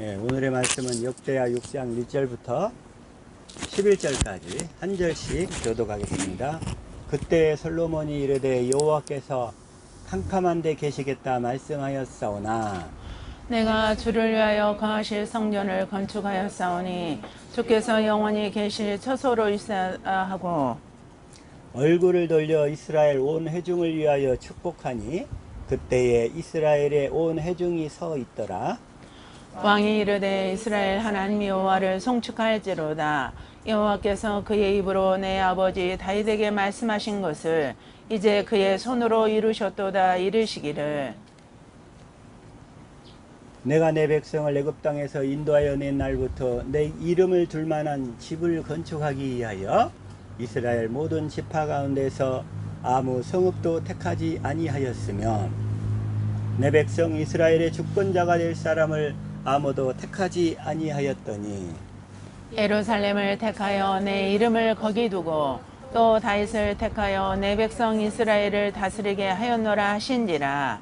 예, 오늘의 말씀은 역대하 6장 1절부터 11절까지 한 절씩 교독하겠습니다. 그때 솔로몬이 이르되 여호와께서 캄캄한 데 계시겠다 말씀하였사오나 내가 주를 위하여 거하실 성전을 건축하였사오니 주께서 영원히 계실 처소로 있어야 하고 얼굴을 돌려 이스라엘 온 회중을 위하여 축복하니 그때에 이스라엘의 온 회중이 서 있더라. 왕이 이르되 이스라엘 하나님 여호와를 송축할지로다. 여호와께서 그의 입으로 내 아버지 다윗에게 말씀하신 것을 이제 그의 손으로 이루셨도다. 이르시기를 내가 내 백성을 애굽 땅에서 인도하여 낸 날부터 내 이름을 둘 만한 집을 건축하기 위하여 이스라엘 모든 지파 가운데서 아무 성읍도 택하지 아니하였으며 내 백성 이스라엘의 주권자가 될 사람을 아무도 택하지 아니하였더니 예루살렘을 택하여 내 이름을 거기 두고 또 다윗을 택하여 내 백성 이스라엘을 다스리게 하였노라 하신지라.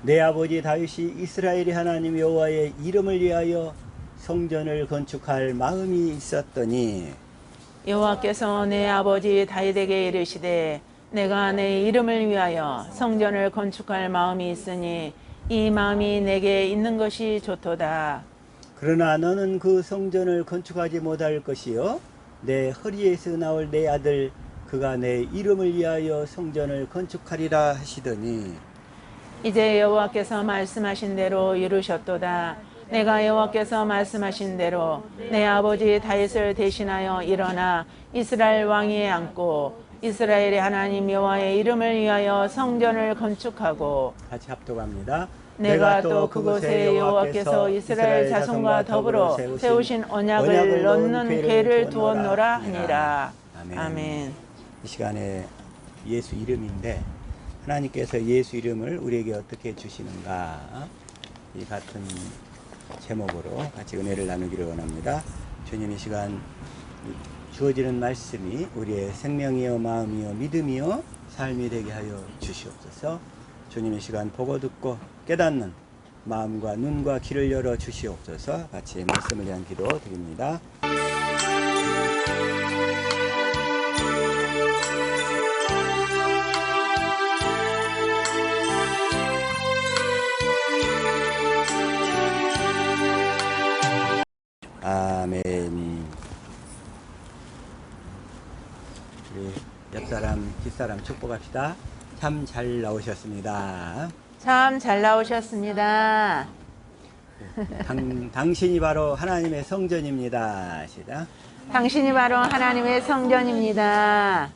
내 아버지 다윗이 이스라엘의 하나님 여호와의 이름을 위하여 성전을 건축할 마음이 있었더니 여호와께서 내 아버지 다윗에게 이르시되 내가 내 이름을 위하여 성전을 건축할 마음이 있으니 이 마음이 내게 있는 것이 좋도다. 그러나 너는 그 성전을 건축하지 못할 것이요 내 허리에서 나올 내 아들 그가 내 이름을 위하여 성전을 건축하리라 하시더니 이제 여호와께서 말씀하신 대로 이루셨도다. 내가 여호와께서 말씀하신 대로 내 아버지 다윗을 대신하여 일어나 이스라엘 왕위에 앉고 이스라엘의 하나님 여호와의 이름을 위하여 성전을 건축하고 같이 합독합니다. 내가 또 그곳에 여호와께서 이스라엘 자손과 더불어 세우신 언약을 넣는 궤를 두었노라 하니라. 아멘. 이 시간에 예수 이름인데 하나님께서 예수 이름을 우리에게 어떻게 주시는가 이 같은 제목으로 같이 은혜를 나누기를 원합니다. 주님 이 시간 주어지는 말씀이 우리의 생명이요 마음이요 믿음이요 삶이 되게 하여 주시옵소서. 주님 이 시간 보고 듣고 깨닫는 마음과 눈과 귀를 열어 주시옵소서. 같이 말씀을 위한 기도 드립니다. 아멘. 우리 옆사람 뒷사람 축복합시다. 참 잘 나오셨습니다. 참 잘 나오셨습니다. 당신이 바로 하나님의 성전입니다. 시작. 당신이 바로 하나님의 성전입니다.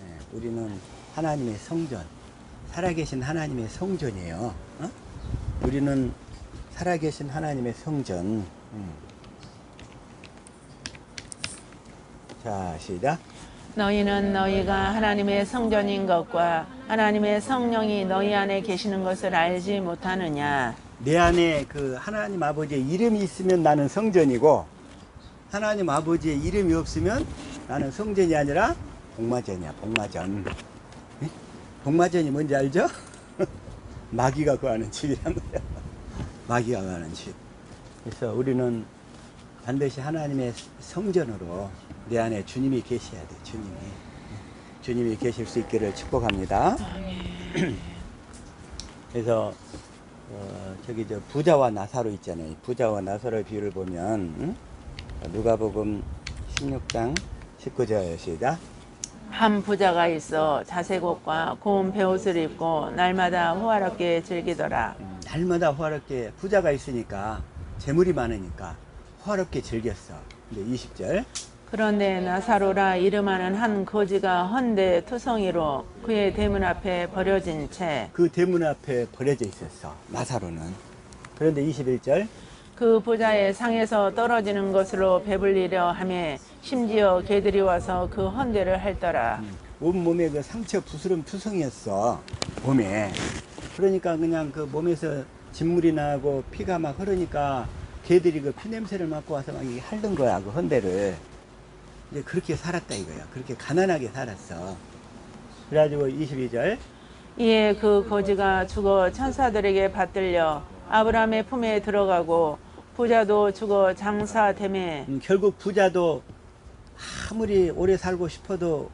네, 우리는 하나님의 성전, 살아계신 하나님의 성전이에요. 어? 우리는 살아계신 하나님의 성전. 자, 시작. 너희는 너희가 하나님의 성전인 것과 하나님의 성령이 너희 안에 계시는 것을 알지 못하느냐. 내 안에 그 하나님 아버지의 이름이 있으면 나는 성전이고 하나님 아버지의 이름이 없으면 나는 성전이 아니라 복마전이야. 복마전. 네? 복마전이 뭔지 알죠? 마귀가 거하는 집이란 말이야. 마귀가 거하는 집. 그래서 우리는 반드시 하나님의 성전으로 내 안에 주님이 계셔야 돼. 주님이 계실 수 있기를 축복합니다. 그래서 저기 저 부자와 나사로 있잖아요. 부자와 나사로의 비유를 보면 누가복음 16장 19절 시작. 한 부자가 있어 자색 옷과 고운 베옷을 입고 날마다 호화롭게 즐기더라. 날마다 호화롭게 부자가 있으니까 재물이 많으니까 호화롭게 즐겼어. 근데 20절. 그런데 나사로라 이름하는 한 거지가 헌데 투성이로 그의 대문 앞에 버려진 채 그 대문 앞에 버려져 있었어. 나사로는. 그런데 21절. 그 부자의 상에서 떨어지는 것으로 배불리려 하며 심지어 개들이 와서 그 헌데를 핥더라. 온몸에 그 상처 부스럼 투성이었어. 몸에. 그러니까 그냥 그 몸에서 진물이 나고 피가 막 흐르니까 개들이 그 피냄새를 맡고 와서 막 핥는 거야. 그 헌데를. 이제 그렇게 살았다 이거야. 그렇게 가난하게 살았어. 그래가지고 22절. 이에 그 거지가 죽어 천사들에게 받들려 아브라함의 품에 들어가고 부자도 죽어 장사되매 결국 부자도 아무리 오래 살고 싶어도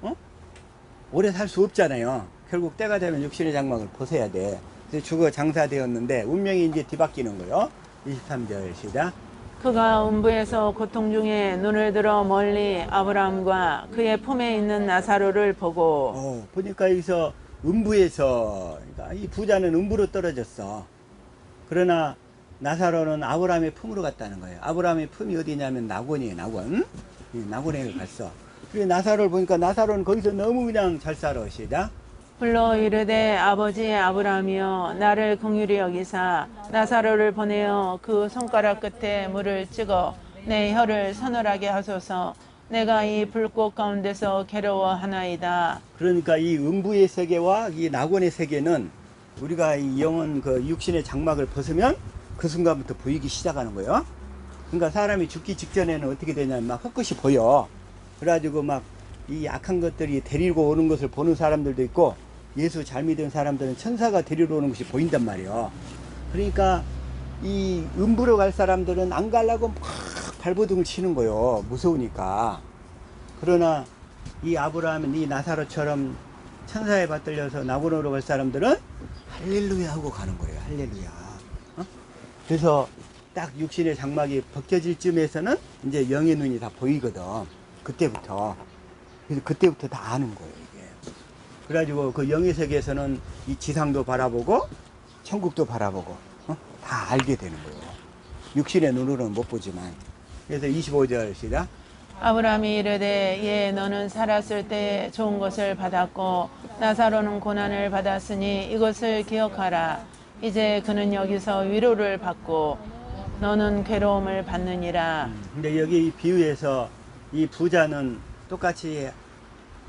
오래 살 수 없잖아요. 결국 때가 되면 육신의 장막을 벗어야 돼. 그래서 죽어 장사되었는데 운명이 이제 뒤바뀌는 거예요. 23절 시작. 그가 음부에서 고통 중에 눈을 들어 멀리 아브라함과 그의 품에 있는 나사로를 보고 보니까 여기서 음부에서, 그러니까 이 부자는 음부로 떨어졌어. 그러나 나사로는 아브라함의 품으로 갔다는 거예요. 아브라함의 품이 어디냐면 낙원이에요. 낙원. 낙원에 갔어. 그리고 나사로를 보니까 나사로는 거기서 너무 그냥 잘 살아. 시작. 불러 이르되 아버지 아브라함이여 나를 긍휼히 여기사 나사로를 보내어 그 손가락 끝에 물을 찍어 내 혀를 서늘하게 하소서. 내가 이 불꽃 가운데서 괴로워하나이다. 그러니까 이 음부의 세계와 이 낙원의 세계는 우리가 이 영혼 그 육신의 장막을 벗으면 그 순간부터 보이기 시작하는 거예요. 그러니까 사람이 죽기 직전에는 어떻게 되냐면 막 헛것이 보여. 그래가지고 막 이 악한 것들이 데리고 오는 것을 보는 사람들도 있고, 예수 잘 믿은 사람들은 천사가 데리러 오는 것이 보인단 말이에요. 그러니까 이 음부로 갈 사람들은 안 가려고 막 발버둥을 치는 거예요. 무서우니까. 그러나 이 아브라함은 이 나사로처럼 천사에 받들려서 낙원으로 갈 사람들은 할렐루야 하고 가는 거예요. 할렐루야. 그래서 딱 육신의 장막이 벗겨질 쯤에서는 이제 영의 눈이 다 보이거든. 그때부터. 그래서 그때부터 다 아는 거예요, 이게. 그래가지고 그 영의 세계에서는 이 지상도 바라보고 천국도 바라보고 다 알게 되는 거예요. 육신의 눈으로는 못 보지만. 그래서 25절 시작. 아브라함이 이르되 예 너는 살았을 때 좋은 것을 받았고 나사로는 고난을 받았으니 이것을 기억하라. 이제 그는 여기서 위로를 받고 너는 괴로움을 받느니라. 근데 여기 이 비유에서 이 부자는 똑같이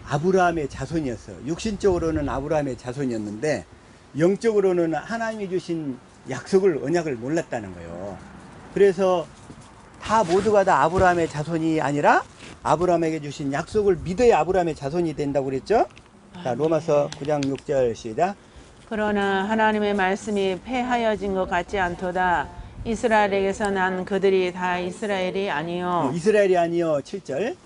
아브라함의 자손이었어요. 육신적으로는 아브라함의 자손이었는데 영적으로는 하나님이 주신 약속을, 언약을 몰랐다는 거예요. 그래서 다 모두가 다 아브라함의 자손이 아니라 아브라함에게 주신 약속을 믿어야 아브라함의 자손이 된다고 그랬죠. 자, 로마서 9장 6절 시작. 그러나 하나님의 말씀이 폐하여진 것 같지 않도다. 이스라엘에게서 난 그들이 다 이스라엘이 아니요 이스라엘이 아니요 7절.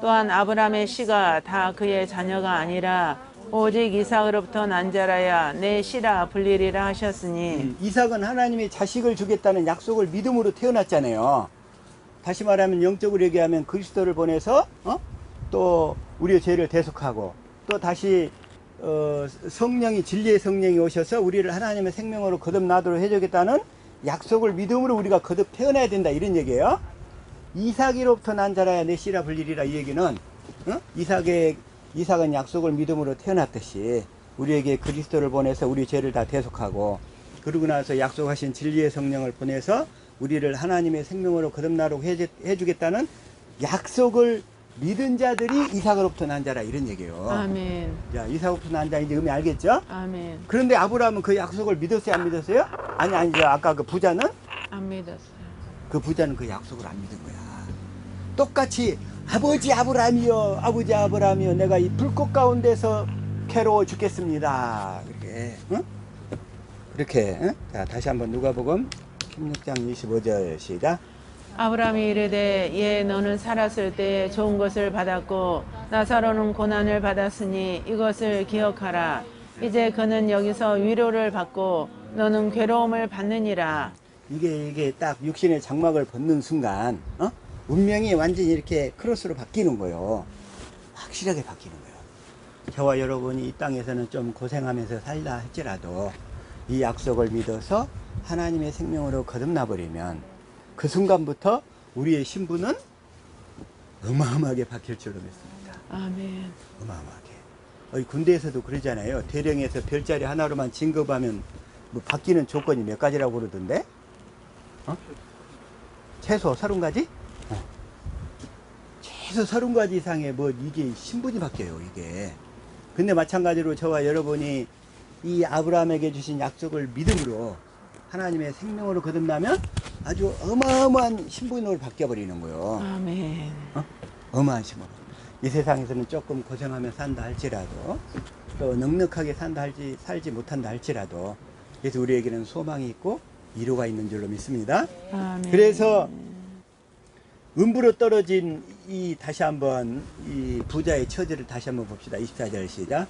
또한 아브라함의 씨가 다 그의 자녀가 아니라 오직 이삭으로부터 난 자라야 내 씨라 불리리라 하셨으니 이삭은 하나님이 자식을 주겠다는 약속을 믿음으로 태어났잖아요. 다시 말하면 영적으로 얘기하면 그리스도를 보내서 또 우리의 죄를 대속하고 또 다시 성령이, 진리의 성령이 오셔서 우리를 하나님의 생명으로 거듭나도록 해주겠다는 약속을 믿음으로 우리가 거듭 태어나야 된다, 이런 얘기예요. 이삭으로부터 난 자라야 내 씨라 불리리라, 이 얘기는 이삭은 약속을 믿음으로 태어났듯이 우리에게 그리스도를 보내서 우리 죄를 다 대속하고, 그러고 나서 약속하신 진리의 성령을 보내서 우리를 하나님의 생명으로 거듭나도록 해주겠다는 약속을 믿은 자들이 이삭으로부터 난 자라, 이런 얘기예요. 아멘. 자, 이삭으로부터 난 자, 이제 의미 알겠죠? 아멘. 그런데 아브라함은 그 약속을 믿었어요, 안 믿었어요? 아니, 아까 그 부자는? 안 믿었어요. 그 부자는 그 약속을 안 믿은 거야. 똑같이 아버지 아브라함이여, 아버지 아브라함이여, 내가 이 불꽃 가운데서 괴로워 죽겠습니다. 그렇게, 그렇게. 자, 다시 한번 누가복음 16장 25절 시작. 아브라함이 이르되 예 너는 살았을 때 좋은 것을 받았고 나사로는 고난을 받았으니 이것을 기억하라. 이제 그는 여기서 위로를 받고 너는 괴로움을 받느니라. 이게 딱 육신의 장막을 벗는 순간 운명이 완전히 이렇게 크로스로 바뀌는 거예요. 확실하게 바뀌는 거예요. 저와 여러분이 이 땅에서는 좀 고생하면서 살다 할지라도 이 약속을 믿어서 하나님의 생명으로 거듭나 버리면 그 순간부터 우리의 신분은 어마어마하게 바뀔 줄로 믿습니다. 아멘. 어마어마하게. 군대에서도 그러잖아요. 대령에서 별자리 하나로만 진급하면 뭐 바뀌는 조건이 몇 가지라고 그러던데? 최소 30가지? 최소 30가지 이상의 뭐 이게 신분이 바뀌어요, 이게. 근데 마찬가지로 저와 여러분이 이 아브라함에게 주신 약속을 믿음으로 하나님의 생명으로 거듭나면 아주 어마어마한 신분으로 바뀌어버리는 거예요. 아멘. 어마한 신분. 이 세상에서는 조금 고생하며 산다 할지라도, 또 넉넉하게 살지 못한다 할지라도, 그래서 우리에게는 소망이 있고 위로가 있는 줄로 믿습니다. 아멘. 그래서 음부로 떨어진 다시 한번 이 부자의 처지를 다시 한번 봅시다. 24절 시작.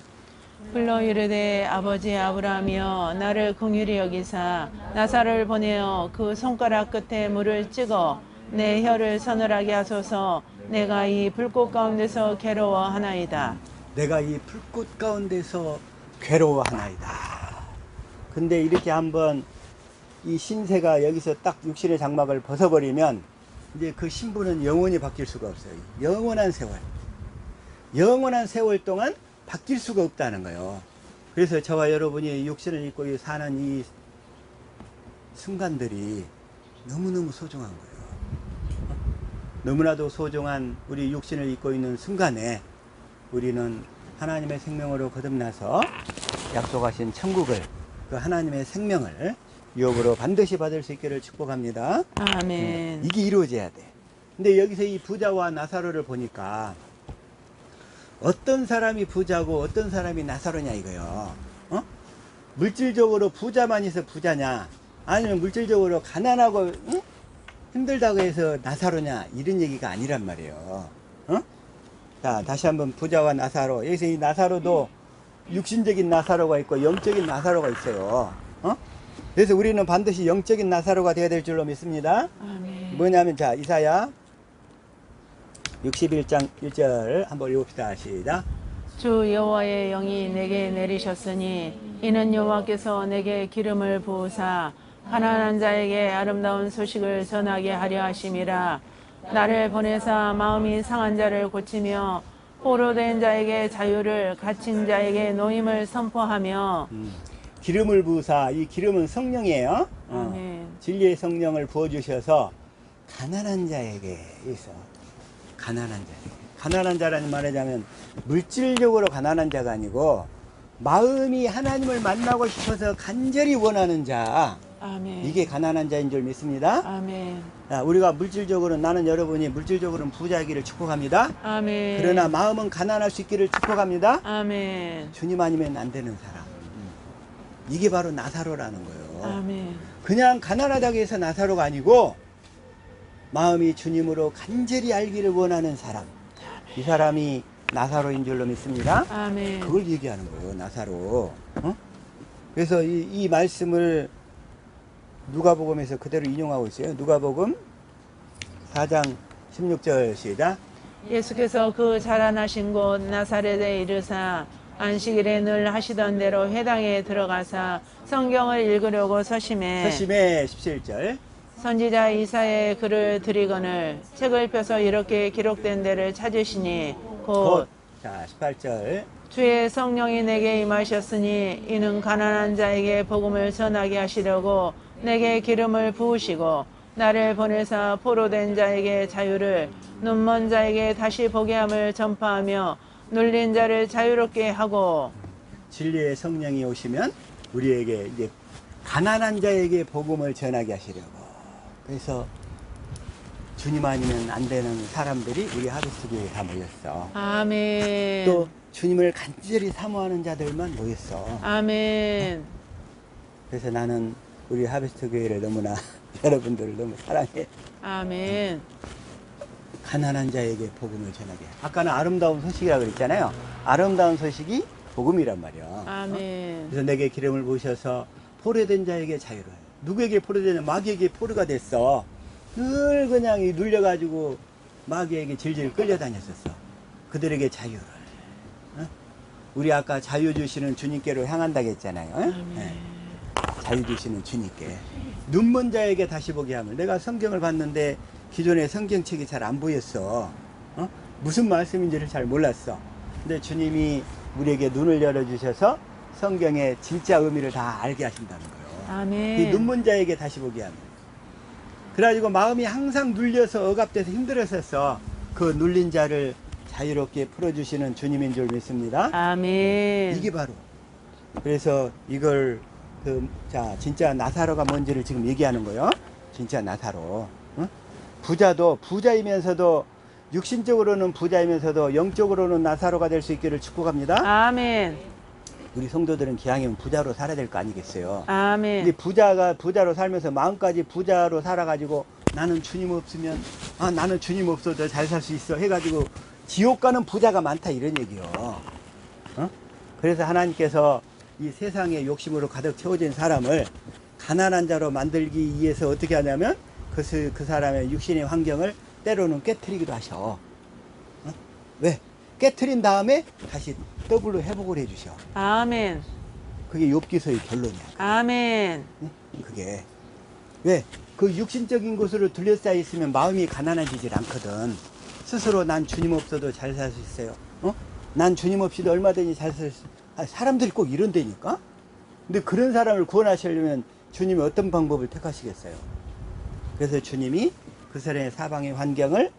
불러 이르되 아버지 아브라함이여 나를 긍휼히 여기사 나사로를 보내어 그 손가락 끝에 물을 찍어 내 혀를 서늘하게 하소서. 내가 이 불꽃 가운데서 괴로워하나이다. 내가 이 불꽃 가운데서 괴로워하나이다. 근데 이렇게 한번 이 신세가 여기서 딱 육신의 장막을 벗어버리면 이제 그 신부는 영원히 바뀔 수가 없어요. 영원한 세월 동안 바뀔 수가 없다는 거예요. 그래서 저와 여러분이 육신을 입고 사는 이 순간들이 너무너무 소중한 거예요. 너무나도 소중한 우리 육신을 입고 있는 순간에 우리는 하나님의 생명으로 거듭나서 약속하신 천국을, 그 하나님의 생명을 유업으로 반드시 받을 수 있기를 축복합니다. 아멘. 이게 이루어져야 돼. 근데 여기서 이 부자와 나사로를 보니까 어떤 사람이 부자고 어떤 사람이 나사로냐 이거요. 물질적으로 부자만 해서 부자냐, 아니면 물질적으로 가난하고 힘들다고 해서 나사로냐, 이런 얘기가 아니란 말이에요. 자, 다시 한번 부자와 나사로. 여기서 이 나사로도 육신적인 나사로가 있고 영적인 나사로가 있어요. 그래서 우리는 반드시 영적인 나사로가 되어야 될 줄로 믿습니다. 아멘. 뭐냐면, 자, 이사야 61장 1절 한번 읽읍시다. 시작. 주 여호와의 영이 내게 내리셨으니 이는 여호와께서 내게 기름을 부으사 가난한 자에게 아름다운 소식을 전하게 하려 하심이라. 나를 보내사 마음이 상한 자를 고치며 포로된 자에게 자유를, 갇힌 자에게 노임을 선포하며. 기름을 부으사, 이 기름은 성령이에요. 아멘. 진리의 성령을 부어주셔서 가난한 자에게 있어. 가난한 자라는 말하자면 물질적으로 가난한 자가 아니고 마음이 하나님을 만나고 싶어서 간절히 원하는 자. 아멘. 이게 가난한 자인 줄 믿습니다. 아멘. 자, 우리가 물질적으로, 나는 여러분이 물질적으로는 부자이기를 축복합니다. 아멘. 그러나 마음은 가난할 수 있기를 축복합니다. 아멘. 주님 아니면 안 되는 사람. 이게 바로 나사로라는 거예요. 아멘. 그냥 가난하다고 해서 나사로가 아니고 마음이 주님으로 간절히 알기를 원하는 사람. 이 사람이 나사로인 줄로 믿습니다. 아멘. 그걸 얘기하는 거예요. 나사로. 그래서 이 말씀을 누가복음에서 그대로 인용하고 있어요. 누가복음 4장 16절 시작. 예수께서 그 자라나신 곳 나사렛에 이르사 안식일에 늘 하시던 대로 회당에 들어가사 성경을 읽으려고 서심해 17절. 선지자 이사야의 글을 드리거늘 책을 펴서 이렇게 기록된 데를 찾으시니 곧 자, 18절. 주의 성령이 내게 임하셨으니 이는 가난한 자에게 복음을 전하게 하시려고 내게 기름을 부으시고 나를 보내사 포로된 자에게 자유를, 눈먼 자에게 다시 보게 함을 전파하며 눌린 자를 자유롭게 하고. 진리의 성령이 오시면 우리에게 이제 가난한 자에게 복음을 전하게 하시려고. 그래서 주님 아니면 안 되는 사람들이 우리 하베스트 교회에 다 모였어. 아멘. 또 주님을 간절히 사모하는 자들만 모였어. 아멘. 그래서 나는 우리 하베스트 교회를 너무나 여러분들을 너무 사랑해. 아멘. 가난한 자에게 복음을 전하게. 아까는 아름다운 소식이라고 그랬잖아요. 아름다운 소식이 복음이란 말이야. 아멘. 그래서 내게 기름을 부으셔서 포로된 자에게 자유를. 누구에게 포로되냐? 마귀에게 포로가 됐어. 늘 그냥 눌려가지고 마귀에게 질질 끌려다녔었어. 그들에게 자유를. 우리 아까 자유 주시는 주님께로 향한다고 했잖아요. 네. 자유 주시는 주님께. 눈먼 자에게 다시 보게 함을. 내가 성경을 봤는데 기존에 성경책이 잘 안 보였어. 무슨 말씀인지를 잘 몰랐어. 근데 주님이 우리에게 눈을 열어주셔서 성경의 진짜 의미를 다 알게 하신다는 거예요. 아멘. 이 눈먼 자에게 다시 보게 합니다. 그래가지고 마음이 항상 눌려서 억압돼서 힘들었었어. 그 눌린 자를 자유롭게 풀어주시는 주님인 줄 믿습니다. 아멘. 이게 바로. 그래서 이걸 자 진짜 나사로가 뭔지를 지금 얘기하는 거예요. 진짜 나사로. 부자도 부자이면서도 육신적으로는 부자이면서도 영적으로는 나사로가 될 수 있기를 축복합니다. 아멘. 우리 성도들은 기왕이면 부자로 살아야 될 거 아니겠어요? 아멘. 근데 부자로 살면서 마음까지 부자로 살아가지고 나는 주님 없으면 나는 주님 없어도 잘 살 수 있어 해가지고 지옥 가는 부자가 많다 이런 얘기요. 어? 그래서 하나님께서 이 세상에 욕심으로 가득 채워진 사람을 가난한 자로 만들기 위해서 어떻게 하냐면 그 사람의 육신의 환경을 때로는 깨트리기도 하셔. 어? 왜? 깨트린 다음에 다시 더블로 회복을 해주셔. 아멘. 그게 욥기서의 결론이야. 아멘. 응? 그게 왜? 그 육신적인 것으로 둘러싸여 있으면 마음이 가난해지질 않거든. 스스로 난 주님 없어도 잘 살 수 있어요. 어? 난 주님 없이도 얼마든지 잘 살 수 있어요. 사람들이 꼭 이런다니까? 근데 그런 사람을 구원하시려면 주님이 어떤 방법을 택하시겠어요? 그래서 주님이 그 사람의 사방의 환경을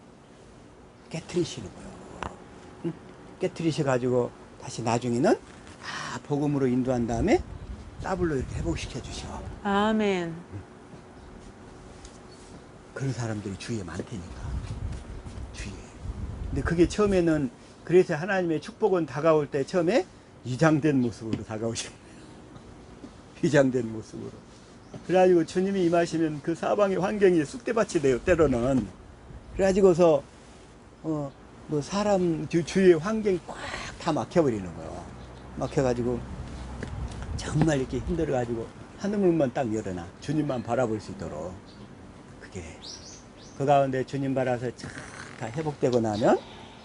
깨트리시는 거예요. 응? 깨트리셔가지고 다시 나중에는 복음으로 인도한 다음에 더블로 이렇게 회복시켜 주셔. 아멘. 그런 사람들이 주위에 많다니까. 주위에. 근데 그게 처음에는 그래서 하나님의 축복은 다가올 때 처음에 위장된 모습으로 다가오시는 거예요. 위장된 모습으로. 그래가지고 주님이 임하시면 그 사방의 환경이 쑥대밭이 돼요. 때로는. 그래가지고서 뭐 사람 주위의 환경이 꽉 다 막혀버리는 거예요. 막혀가지고 정말 이렇게 힘들어가지고 하늘문만 딱 열어놔. 주님만 바라볼 수 있도록. 그게 그 가운데 주님 바라서 다 회복되고 나면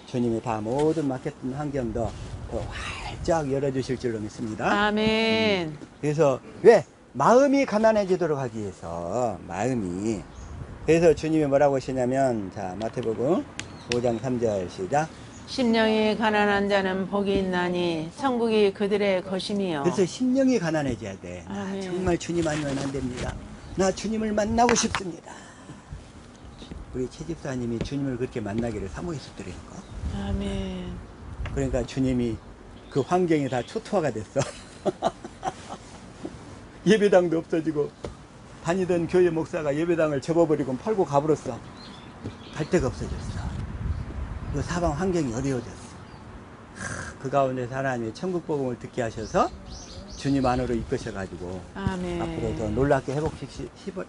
주님이 다 모든 막혔던 환경도 활짝 열어주실 줄로 믿습니다. 아멘. 그래서 왜? 마음이 가난해지도록 하기 위해서 마음이. 그래서 주님이 뭐라고 하시냐면 자 마태복음 5장 3절 시작. 심령이 가난한 자는 복이 있나니 천국이 그들의 것임이요. 그래서 심령이 가난해져야 돼. 나 아멘. 정말 주님 아니면 안 됩니다. 나 주님을 만나고 싶습니다. 우리 최 집사님이 주님을 그렇게 만나기를 사모했었더라니까. 아멘. 그러니까 주님이 그 환경이 다 초토화가 됐어. 예배당도 없어지고 다니던 교회 목사가 예배당을 접어버리고 팔고 가버렸어. 갈 데가 없어졌어. 그 사방 환경이 어려워졌어. 그 가운데서 하나님이 천국 복음을 듣게 하셔서 주님 안으로 이끄셔가지고 아멘. 앞으로 더 놀랍게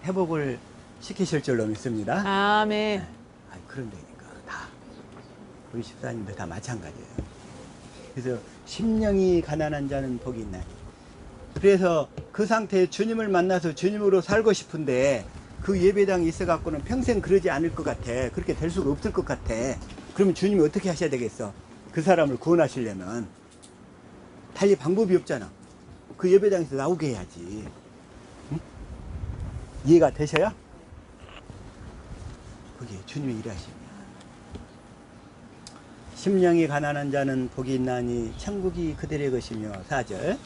회복을 시키실 줄로 믿습니다. 아멘. 그런다니까 다 우리 집사님들 다 마찬가지예요. 그래서 심령이 가난한 자는 복이 있나니. 그래서 그 상태에 주님을 만나서 주님으로 살고 싶은데 그 예배당에 있어갖고는 평생 그러지 않을 것 같아. 그렇게 될 수가 없을 것 같아. 그러면 주님이 어떻게 하셔야 되겠어? 그 사람을 구원하시려면 달리 방법이 없잖아. 그 예배당에서 나오게 해야지. 응? 이해가 되셔요? 그게 주님의 일하십니다. 심령이 가난한 자는 복이 있나니 천국이 그들의 것이며 4절.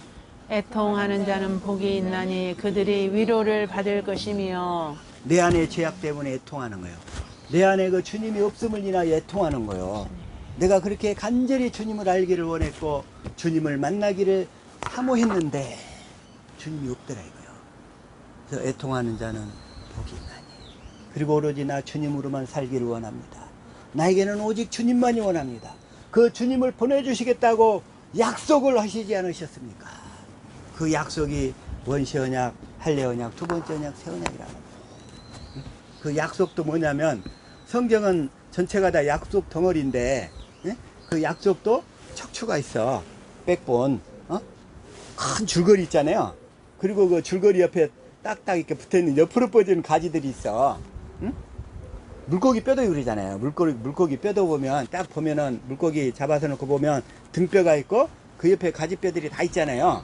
애통하는 자는 복이 있나니 그들이 위로를 받을 것이며. 내 안에 죄악 때문에 애통하는 거예요. 내 안에 그 주님이 없음을 인하여 애통하는 거예요. 내가 그렇게 간절히 주님을 알기를 원했고 주님을 만나기를 사모했는데 주님이 없더라 이거요. 그래서 애통하는 자는 복이 있나니. 그리고 오로지 나 주님으로만 살기를 원합니다. 나에게는 오직 주님만이 원합니다. 그 주님을 보내주시겠다고 약속을 하시지 않으셨습니까? 그 약속이 원시 언약, 할례 언약, 두 번째 언약, 새 언약이라고. 그 약속도 뭐냐면 성경은 전체가 다 약속 덩어리인데 그 약속도 척추가 있어. 백본. 큰 줄거리 있잖아요. 그리고 그 줄거리 옆에 딱딱 이렇게 붙어있는 옆으로 뻗어지는 가지들이 있어. 응? 물고기 뼈도 그러잖아요. 물고기 뼈도 보면 딱 보면은 물고기 잡아서 놓고 보면 등뼈가 있고 그 옆에 가지뼈들이 다 있잖아요.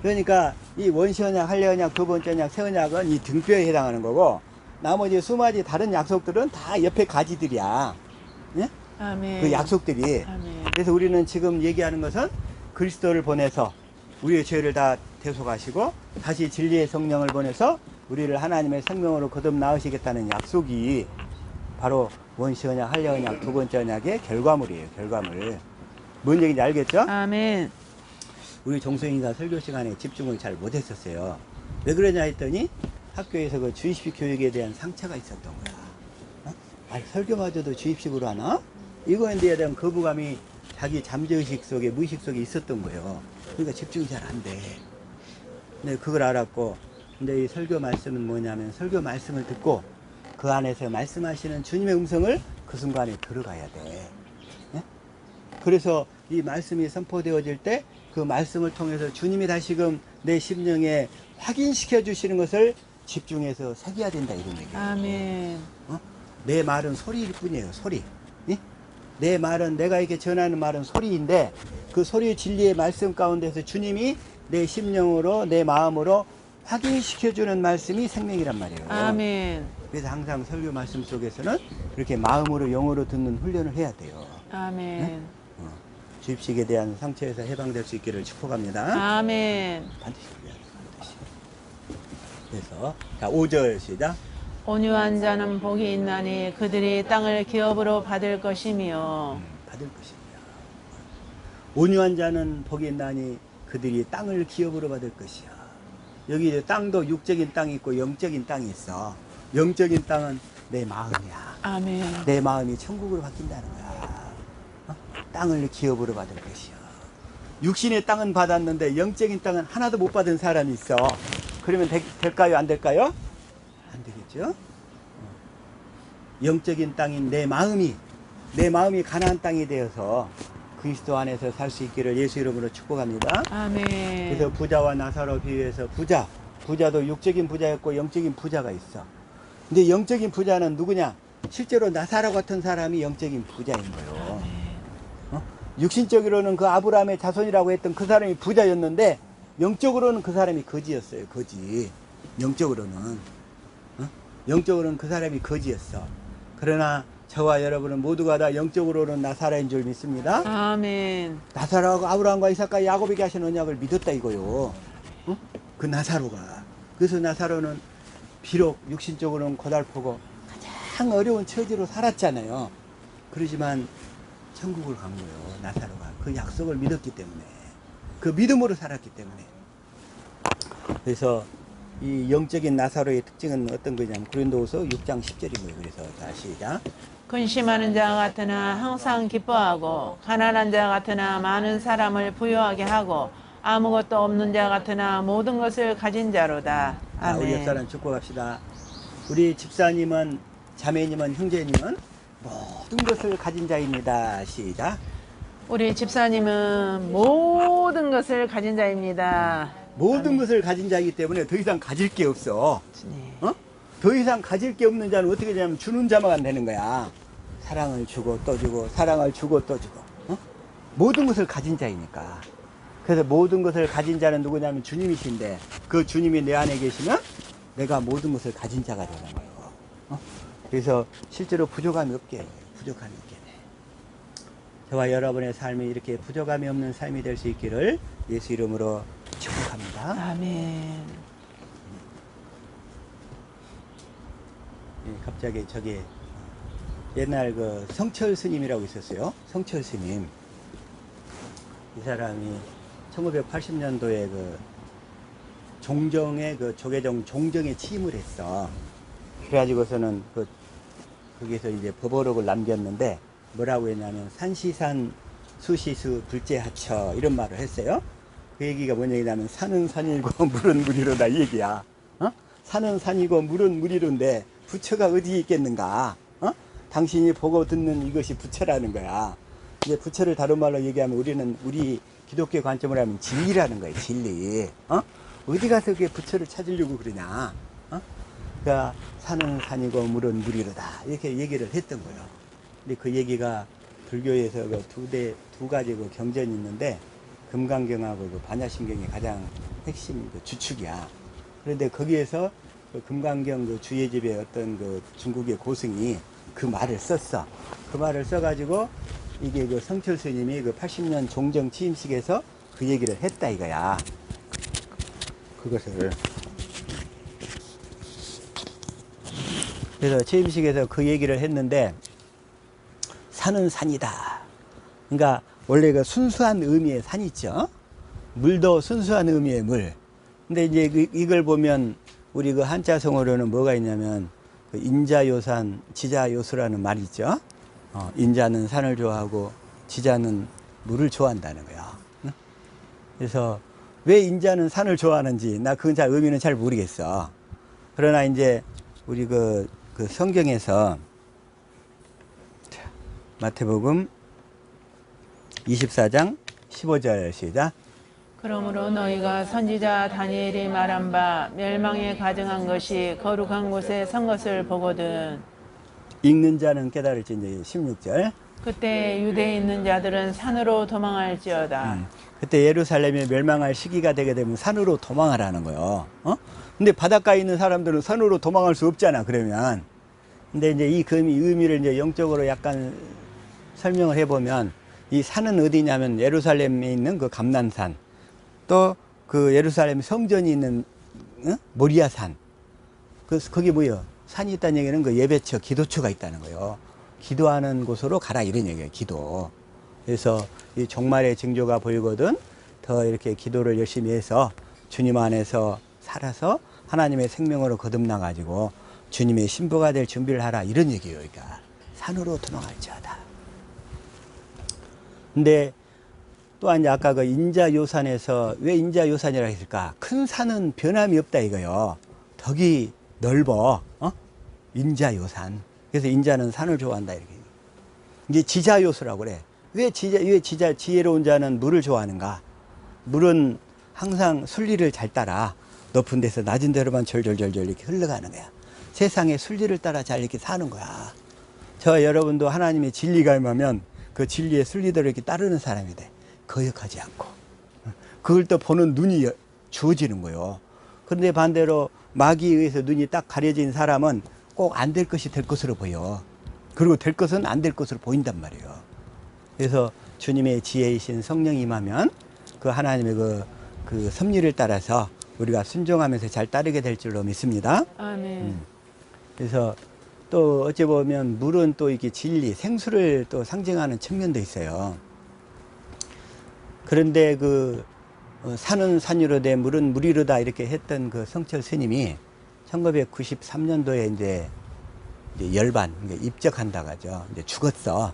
그러니까 이 원시 언약, 할례 언약, 두 번째 언약, 새 언약은 이 등뼈에 해당하는 거고 나머지 수많이 다른 약속들은 다 옆에 가지들이야. 예? 아멘. 그 약속들이. 아멘. 그래서 우리는 지금 얘기하는 것은 그리스도를 보내서 우리의 죄를 다 대속하시고 다시 진리의 성령을 보내서 우리를 하나님의 생명으로 거듭 낳으시겠다는 약속이 바로 원시 언약, 할례 언약, 두 번째 언약의 결과물이에요. 결과물. 뭔 얘기인지 알겠죠? 아멘. 우리 정수인가 설교 시간에 집중을 잘 못했었어요. 왜 그러냐 했더니 학교에서 그 주입식 교육에 대한 상처가 있었던 거야. 설교마저도 주입식으로 하나? 이거에 대한 거부감이 자기 잠재의식 속에, 무의식 속에 있었던 거예요. 그러니까 집중이 잘 안 돼. 근데 그걸 알았고, 근데 이 설교 말씀은 뭐냐면, 설교 말씀을 듣고 그 안에서 말씀하시는 주님의 음성을 그 순간에 들어가야 돼. 예? 그래서 이 말씀이 선포되어질 때 그 말씀을 통해서 주님이 다시금 내 심령에 확인시켜 주시는 것을 집중해서 새겨야 된다, 이런 얘기예요. 아멘. 내 말은 소리일 뿐이에요, 소리. 예? 내 말은, 내가 이렇게 전하는 말은 소리인데, 그 소리의 진리의 말씀 가운데서 주님이 내 심령으로, 내 마음으로 확인시켜주는 말씀이 생명이란 말이에요. 아멘. 그래서 항상 설교 말씀 속에서는 이렇게 마음으로, 영어로 듣는 훈련을 해야 돼요. 아멘. 주입식에 대한 상처에서 해방될 수 있기를 축복합니다. 아멘. 반드시 그래야 돼, 반드시. 그래서, 자, 5절 시작. 온유한 자는 복이 있나니 그들이 땅을 기업으로 받을 것이며. 받을 것입니다. 온유한 자는 복이 있나니 그들이 땅을 기업으로 받을 것이야. 여기 이제 땅도 육적인 땅이 있고 영적인 땅이 있어. 영적인 땅은 내 마음이야. 아멘. 내 마음이 천국으로 바뀐다는 거야. 땅을 기업으로 받을 것이야. 육신의 땅은 받았는데 영적인 땅은 하나도 못 받은 사람이 있어. 그러면 될까요? 안 될까요? 안 되겠죠? 영적인 땅인 내 마음이 가나안 땅이 되어서 그리스도 안에서 살 수 있기를 예수 이름으로 축복합니다. 아멘. 그래서 부자와 나사로 비유해서 부자도 육적인 부자였고 영적인 부자가 있어. 근데 영적인 부자는 누구냐? 실제로 나사로 같은 사람이 영적인 부자인 거예요. 육신적으로는 그 아브라함의 자손이라고 했던 그 사람이 부자였는데 영적으로는 그 사람이 거지였어요. 거지. 영적으로는 그 사람이 거지였어. 그러나 저와 여러분은 모두가 다 영적으로는 나사로인 줄 믿습니다. 아멘. 나사로하고 아브라함과 이삭과 야곱에게 하신 언약을 믿었다 이거요. 그 나사로가. 그래서 나사로는 비록 육신적으로는 고달프고 가장 어려운 처지로 살았잖아요. 그러지만 천국을 간 거예요. 나사로가 그 약속을 믿었기 때문에, 그 믿음으로 살았기 때문에. 그래서 이 영적인 나사로의 특징은 어떤 거냐면 고린도후서 6장 10절인 거예요. 그래서 자, 시작. 근심하는 자 같으나 항상 기뻐하고 가난한 자 같으나 많은 사람을 부유하게 하고 아무것도 없는 자 같으나 모든 것을 가진 자로다. 자, 우리 아멘. 옆사람 축복합시다. 우리 집사님은, 자매님은, 형제님은 모든 것을 가진 자입니다. 시작. 우리 집사님은 모든 것을 가진 자입니다. 모든 것을 가진 자이기 때문에 더 이상 가질 게 없어. 네. 더 이상 가질 게 없는 자는 어떻게 되냐면 주는 자만 되는 거야. 사랑을 주고 또 주고, 사랑을 주고 또 주고. 모든 것을 가진 자이니까. 그래서 모든 것을 가진 자는 누구냐면 주님이신데, 그 주님이 내 안에 계시면 내가 모든 것을 가진 자가 되는 거예요. 그래서 실제로 부족함이 없게 해요. 부족함이 없게 돼. 저와 여러분의 삶이 이렇게 부족함이 없는 삶이 될 수 있기를 예수 이름으로 축복합니다. 아멘. 갑자기 저기 옛날 그 성철 스님이라고 있었어요. 성철 스님. 이 사람이 1980년도에 그 종정에 그 조계종 종정에 취임을 했어. 그래가지고서는 거기서 이제 법어록을 남겼는데 뭐라고 했냐면 산시산 수시수 불제하처 이런 말을 했어요. 그 얘기가 뭔 얘기냐면 산은 산이고 물은 물이로다 이 얘기야. 산은 산이고 물은 물이로인데 부처가 어디에 있겠는가? 당신이 보고 듣는 이것이 부처라는 거야. 이제 부처를 다른 말로 얘기하면 우리 기독교 관점으로 하면 진리라는 거예요. 진리. 어디 가서 그게 부처를 찾으려고 그러냐? 그러니까 산은 산이고 물은 물이로다 이렇게 얘기를 했던 거예요. 근데 그 얘기가 불교에서 그 두 가지 그 경전이 있는데 금강경하고 그 반야심경이 가장 핵심 그 주축이야. 그런데 거기에서 그 금강경 그 주예집의 어떤 그 중국의 고승이 그 말을 썼어. 그 말을 써가지고 이게 그 성철 스님이 그 80년 종정 취임식에서 그 얘기를 했다 이거야. 그것을. 그래서 취임식에서 그 얘기를 했는데 산은 산이다. 그러니까 원래 그 순수한 의미의 산 있죠. 물도 순수한 의미의 물. 근데 이제 이걸 보면 우리 그 한자성어로는 뭐가 있냐면 그 인자요산, 지자요수라는 말이 있죠. 인자는 산을 좋아하고 지자는 물을 좋아한다는 거야. 응? 그래서 왜 인자는 산을 좋아하는지 나 그건 잘 의미는 잘 모르겠어. 그러나 이제 우리 그 성경에서 마태복음 24장 15절 시작. 그러므로 너희가 선지자 다니엘이 말한 바 멸망에 가증한 것이 거룩한 곳에 선 것을 보거든. 읽는 자는 깨달을지 이제 16절. 그때 유대에 있는 자들은 산으로 도망할지어다. 그때 예루살렘이 멸망할 시기가 되게 되면 산으로 도망하라는 거예요. 근데 바닷가에 있는 사람들은 산으로 도망할 수 없잖아, 그러면. 근데 이제 이 의미를 이제 영적으로 약간 설명을 해보면 이 산은 어디냐면 예루살렘에 있는 그 감난산, 또 그 예루살렘 성전이 있는 모리아산. 거기 뭐예요? 산이 있다는 얘기는 그 예배처, 기도처가 있다는 거예요. 기도하는 곳으로 가라 이런 얘기예요. 기도. 그래서 이 종말의 징조가 보이거든 더 이렇게 기도를 열심히 해서 주님 안에서 살아서 하나님의 생명으로 거듭나 가지고 주님의 신부가 될 준비를 하라 이런 얘기예요. 그러니까 산으로 도망할지어다. 근데 또한 이제 아까 그 인자요산에서 왜 인자요산이라고 했을까? 큰 산은 변함이 없다 이거요. 덕이 넓어. 인자요산. 그래서 인자는 산을 좋아한다 이렇게. 이게 지자요소라고 그래. 왜 지혜로운 자는 물을 좋아하는가? 물은 항상 순리를 잘 따라 높은 데서 낮은 데로만 절절절절 이렇게 흘러가는 거야. 세상의 순리를 따라 잘 이렇게 사는 거야. 저 여러분도 하나님의 진리가 임하면 그 진리의 순리대로 이렇게 따르는 사람이 돼. 거역하지 않고. 그걸 또 보는 눈이 주어지는 거예요. 그런데 반대로 마귀에 의해서 눈이 딱 가려진 사람은 꼭 안 될 것이 될 것으로 보여. 그리고 될 것은 안 될 것으로 보인단 말이에요. 그래서 주님의 지혜이신 성령이 임하면 그 하나님의 그 섭리를 따라서 우리가 순종하면서 잘 따르게 될 줄로 믿습니다. 아멘. 그래서 또 어찌 보면 물은 또 이게 진리, 생수를 또 상징하는 측면도 있어요. 그런데 산은 산이로되 물은 물이로다 이렇게 했던 그 성철 스님이 1993년도에 이제 열반, 입적한다고 하죠. 이제 죽었어.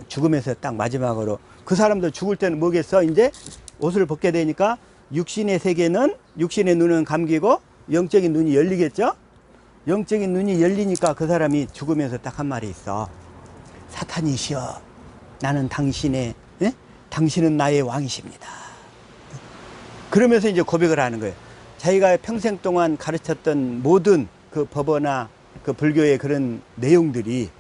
죽으면서 딱 마지막으로 그 사람도 죽을 때는 뭐겠어? 이제 옷을 벗게 되니까 육신의 세계는, 육신의 눈은 감기고 영적인 눈이 열리겠죠? 영적인 눈이 열리니까 그 사람이 죽으면서 딱 한 말이 있어. 사탄이시여, 나는 당신은 나의 왕이십니다. 그러면서 이제 고백을 하는 거예요. 자기가 평생 동안 가르쳤던 모든 그 법어나 그 불교의 그런 내용들이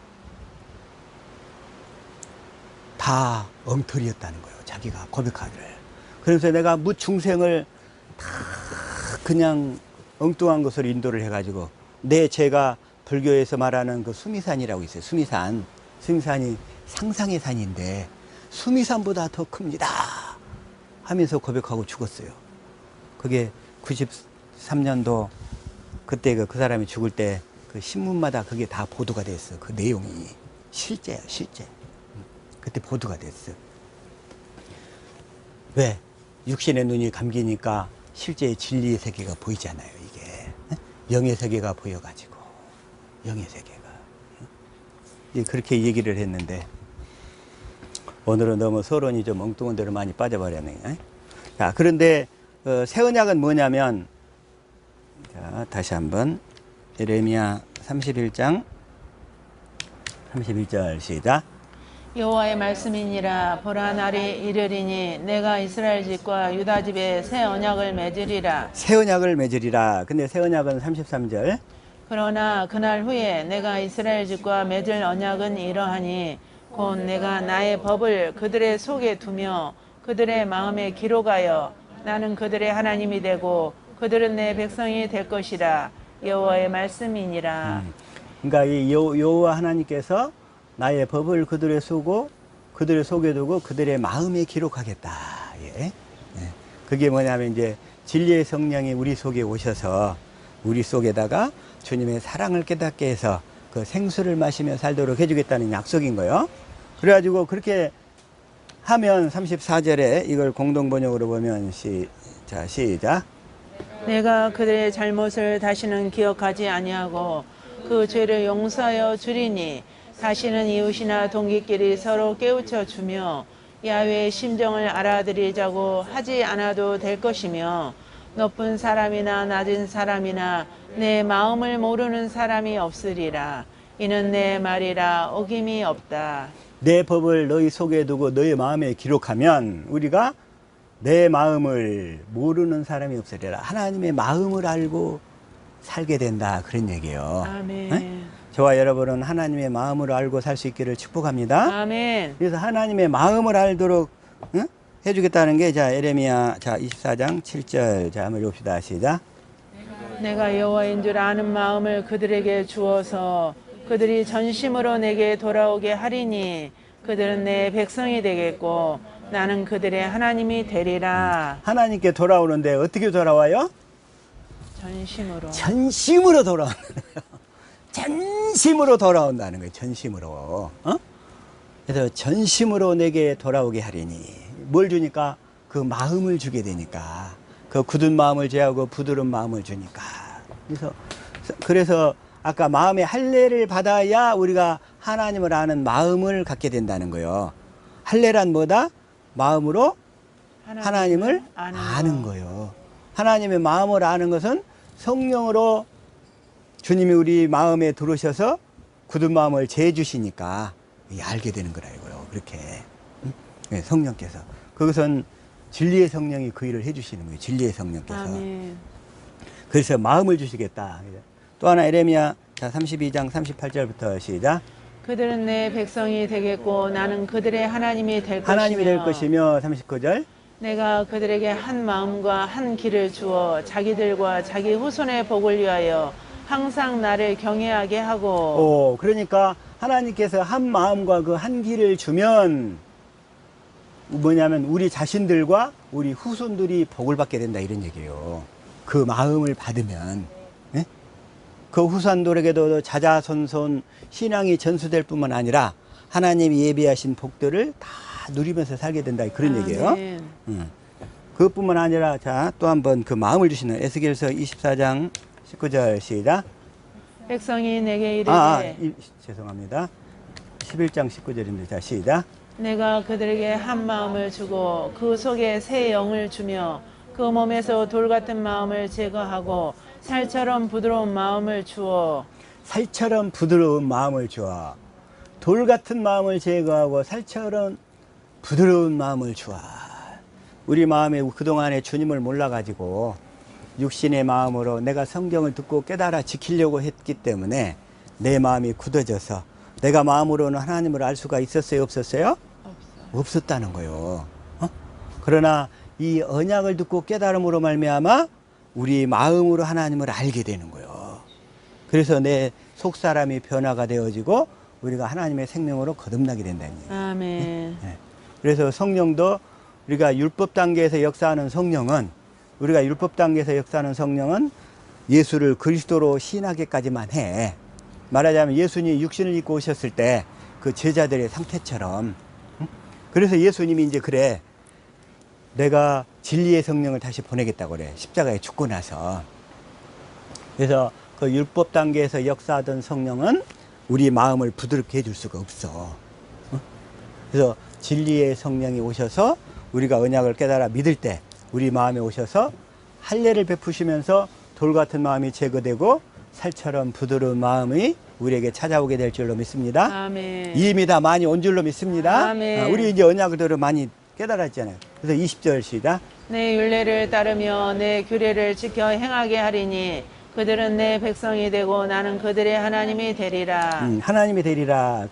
다 엉터리였다는 거예요. 자기가 고백하기를. 그래서 내가 무중생을 다 그냥 엉뚱한 것으로 인도를 해가지고 내 제가 불교에서 말하는 그 수미산이라고 있어요. 수미산. 수미산이 상상의 산인데 수미산보다 더 큽니다 하면서 고백하고 죽었어요. 그게 93년도 그때 그 사람이 죽을 때 그 신문마다 그게 다 보도가 됐어. 그 내용이 실제야, 실제. 그때 보도가 됐어. 왜? 육신의 눈이 감기니까 실제의 진리의 세계가 보이잖아요. 이게 영의 세계가 보여가지고 영의 세계가 그렇게 얘기를 했는데 오늘은 너무 서론이 좀 엉뚱한 데로 많이 빠져버렸네. 자, 그런데 새 언약은 뭐냐면, 자, 다시 한번 예레미야 31장 31절 시작. 여호와의 말씀이니라. 보라, 날이 이르리니 내가 이스라엘 집과 유다 집에 새 언약을 맺으리라. 새 언약을 맺으리라. 근데 새 언약은 33절. 그러나 그날 후에 내가 이스라엘 집과 맺을 언약은 이러하니 곧 내가 나의 법을 그들의 속에 두며 그들의 마음에 기록하여 나는 그들의 하나님이 되고 그들은 내 백성이 될 것이라. 여호와의 말씀이니라. 그러니까 이 여호와 하나님께서 나의 법을 그들의 속에 두고 그들의 마음에 기록하겠다. 예. 그게 뭐냐면 이제 진리의 성령이 우리 속에 오셔서 우리 속에다가 주님의 사랑을 깨닫게 해서 그 생수를 마시며 살도록 해주겠다는 약속인 거예요. 그래가지고 그렇게 하면 34절에 이걸 공동번역으로 보면 시작. 내가 그들의 잘못을 다시는 기억하지 아니하고 그 죄를 용서하여 주리니 다시는 이웃이나 동기끼리 서로 깨우쳐 주며 야훼의 심정을 알아들이자고 하지 않아도 될 것이며 높은 사람이나 낮은 사람이나 내 마음을 모르는 사람이 없으리라. 이는 내 말이라 어김이 없다. 내 법을 너희 속에 두고 너희 마음에 기록하면 우리가 내 마음을 모르는 사람이 없으리라. 하나님의 마음을 알고 살게 된다. 그런 얘기예요. 아멘. 네? 저와 여러분은 하나님의 마음을 알고 살 수 있기를 축복합니다. 아멘. 그래서 하나님의 마음을 알도록 해주겠다는 게 자 에레미야 자 24장 7절 자 한번 읽읍시다. 시작. 내가 여호와인 줄 아는 마음을 그들에게 주어서 그들이 전심으로 내게 돌아오게 하리니 그들은 내 백성이 되겠고 나는 그들의 하나님이 되리라. 하나님께 돌아오는데 어떻게 돌아와요? 전심으로. 전심으로 돌아온다는 거예요. 전심으로 돌아온다는 거예요. 전심으로. 그래서 전심으로 내게 돌아오게 하리니 뭘 주니까 그 마음을 주게 되니까 그 굳은 마음을 제하고 부드러운 마음을 주니까 그래서 아까 마음의 할례를 받아야 우리가 하나님을 아는 마음을 갖게 된다는 거예요. 할례란 뭐다? 마음으로 하나님을 아는 거예요. 하나님의 마음을 아는 것은 성령으로 주님이 우리 마음에 들어오셔서 굳은 마음을 재주시니까 알게 되는 거라 이거요. 그렇게 네, 성령께서 그것은 진리의 성령이 그 일을 해주시는 거예요. 진리의 성령께서. 아멘. 그래서 마음을 주시겠다. 또 하나 에레미야 32장 38절부터 시작. 그들은 내 백성이 되겠고 나는 그들의 하나님이 될 하나님이 될 것이며 것이며 39절. 내가 그들에게 한 마음과 한 길을 주어 자기들과 자기 후손의 복을 위하여 항상 나를 경외하게 하고. 그러니까 하나님께서 한 마음과 그 한 길을 주면 뭐냐면 우리 자신들과 우리 후손들이 복을 받게 된다 이런 얘기예요. 그 마음을 받으면 네? 그 후손들에게도 자자손손 신앙이 전수될 뿐만 아니라 하나님이 예비하신 복들을 다 누리면서 살게 된다 그런 얘기예요. 그것뿐만 아니라 자 또 한번 그 마음을 주시는 에스겔서 24장 19절 시작. 백성이 내게 이르되 죄송합니다. 11장 19절입니다. 자 시작. 내가 그들에게 한 마음을 주고 그 속에 새 영을 주며 그 몸에서 돌 같은 마음을 제거하고 살처럼 부드러운 마음을 주어. 살처럼 부드러운 마음을 주어. 돌 같은 마음을 제거하고 살처럼 부드러운 마음을 주어. 우리 마음에 그동안에 주님을 몰라가지고 육신의 마음으로 내가 성경을 듣고 깨달아 지키려고 했기 때문에 내 마음이 굳어져서 내가 마음으로는 하나님을 알 수가 있었어요? 없었어요? 없었다는 거예요. 그러나 이 언약을 듣고 깨달음으로 말미암아 우리 마음으로 하나님을 알게 되는 거예요. 그래서 내 속사람이 변화가 되어지고 우리가 하나님의 생명으로 거듭나게 된다는 얘기예요. 아멘. 네. 그래서 성령도 우리가 율법 단계에서 역사하는 성령은 우리가 율법 단계에서 역사하는 성령은 예수를 그리스도로 시인하기까지만 해. 말하자면 예수님이 육신을 입고 오셨을 때 그 제자들의 상태처럼. 그래서 예수님이 이제 그래. 내가 진리의 성령을 다시 보내겠다고 그래. 십자가에 죽고 나서. 그래서 그 율법 단계에서 역사하던 성령은 우리 마음을 부드럽게 해줄 수가 없어. 그래서 진리의 성령이 오셔서 우리가 언약을 깨달아 믿을 때 우리 마음에 오셔서 할례를 베푸시면서 돌 같은 마음이 제거되고 살처럼 부드러운 마음이 우리에게 찾아오게 될 줄로 믿습니다. 아멘. 이미 다 많이 온 줄로 믿습니다. 아멘. 우리 이제 언약을 많이 깨달았잖아요. 그래서 20절 시작. 내 율례를 따르며 내 규례를 지켜 행하게 하리니 그들은 내 백성이 되고 나는 그들의 하나님이 되리라. 하나님이 되리라.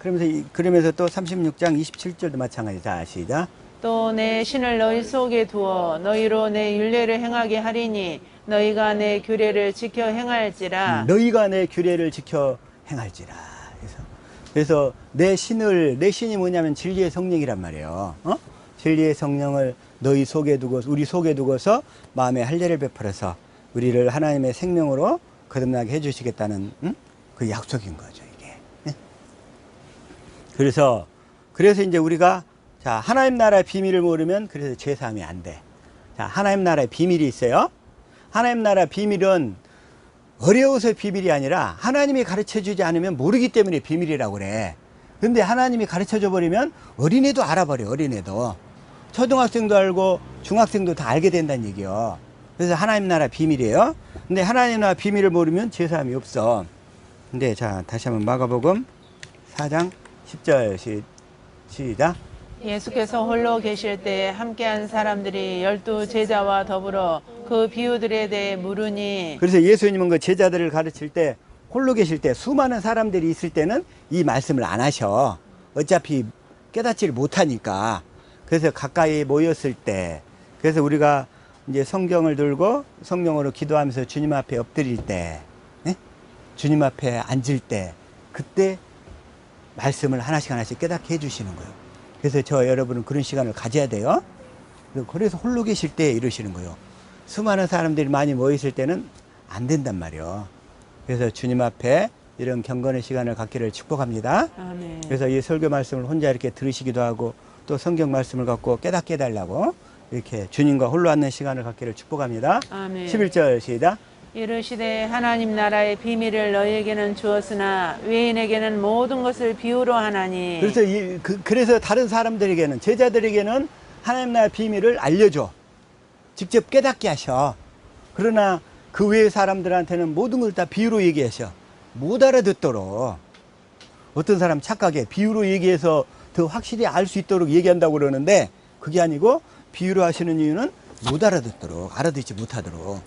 그러면서 또 36장 27절도 마찬가지. 자, 시작. 또 내 신을 너희 속에 두어 너희로 내 율례를 행하게 하리니 너희가 내 규례를 지켜 행할지라. 너희가 내 규례를 지켜 행할지라. 그래서 내 신이 뭐냐면 진리의 성령이란 말이에요. 진리의 성령을 너희 속에 두고 우리 속에 두고서 마음의 할례를 베풀어서 우리를 하나님의 생명으로 거듭나게 해주시겠다는 그 약속인 거죠 이게. 네? 그래서 이제 우리가 자 하나님 나라의 비밀을 모르면 그래서 죄사함이 안 돼. 자 하나님 나라의 비밀이 있어요. 하나님 나라 비밀은 어려워서 비밀이 아니라 하나님이 가르쳐 주지 않으면 모르기 때문에 비밀이라고 그래. 근데 하나님이 가르쳐줘 버리면 어린애도 알아버려. 어린애도. 초등학생도 알고 중학생도 다 알게 된다는 얘기요. 그래서 하나님 나라 비밀이에요. 근데 하나님 나라 비밀을 모르면 제사함이 없어. 근데 자, 다시 한번 마가복음 4장 10절 시작. 예수께서 홀로 계실 때 함께한 사람들이 12 제자와 더불어 그 비유들에 대해 물으니 그래서 예수님은 그 제자들을 가르칠 때 홀로 계실 때 수많은 사람들이 있을 때는 이 말씀을 안 하셔. 어차피 깨닫지를 못하니까. 그래서 가까이 모였을 때, 그래서 우리가 이제 성경을 들고 성령으로 기도하면서 주님 앞에 엎드릴 때, 예? 주님 앞에 앉을 때, 그때 말씀을 하나씩 하나씩 깨닫게 해주시는 거예요. 그래서 저 여러분은 그런 시간을 가져야 돼요. 그래서 홀로 계실 때 이러시는 거예요. 수많은 사람들이 많이 모였을 때는 안 된단 말이에요. 그래서 주님 앞에 이런 경건의 시간을 갖기를 축복합니다. 아멘. 그래서 이 설교 말씀을 혼자 이렇게 들으시기도 하고 또 성경 말씀을 갖고 깨닫게 해달라고 이렇게 주님과 홀로 앉는 시간을 갖기를 축복합니다. 아멘. 11절 시작. 이르시되 하나님 나라의 비밀을 너희에게는 주었으나 외인에게는 모든 것을 비유로 하나니. 그래서 그래서 다른 사람들에게는, 제자들에게는 하나님 나라의 비밀을 알려줘. 직접 깨닫게 하셔. 그러나 그 외의 사람들한테는 모든 걸 다 비유로 얘기하셔. 못 알아듣도록. 어떤 사람 착각해. 비유로 얘기해서 더 확실히 알 수 있도록 얘기한다고 그러는데 그게 아니고 비유로 하시는 이유는 못 알아듣도록, 알아듣지 못하도록,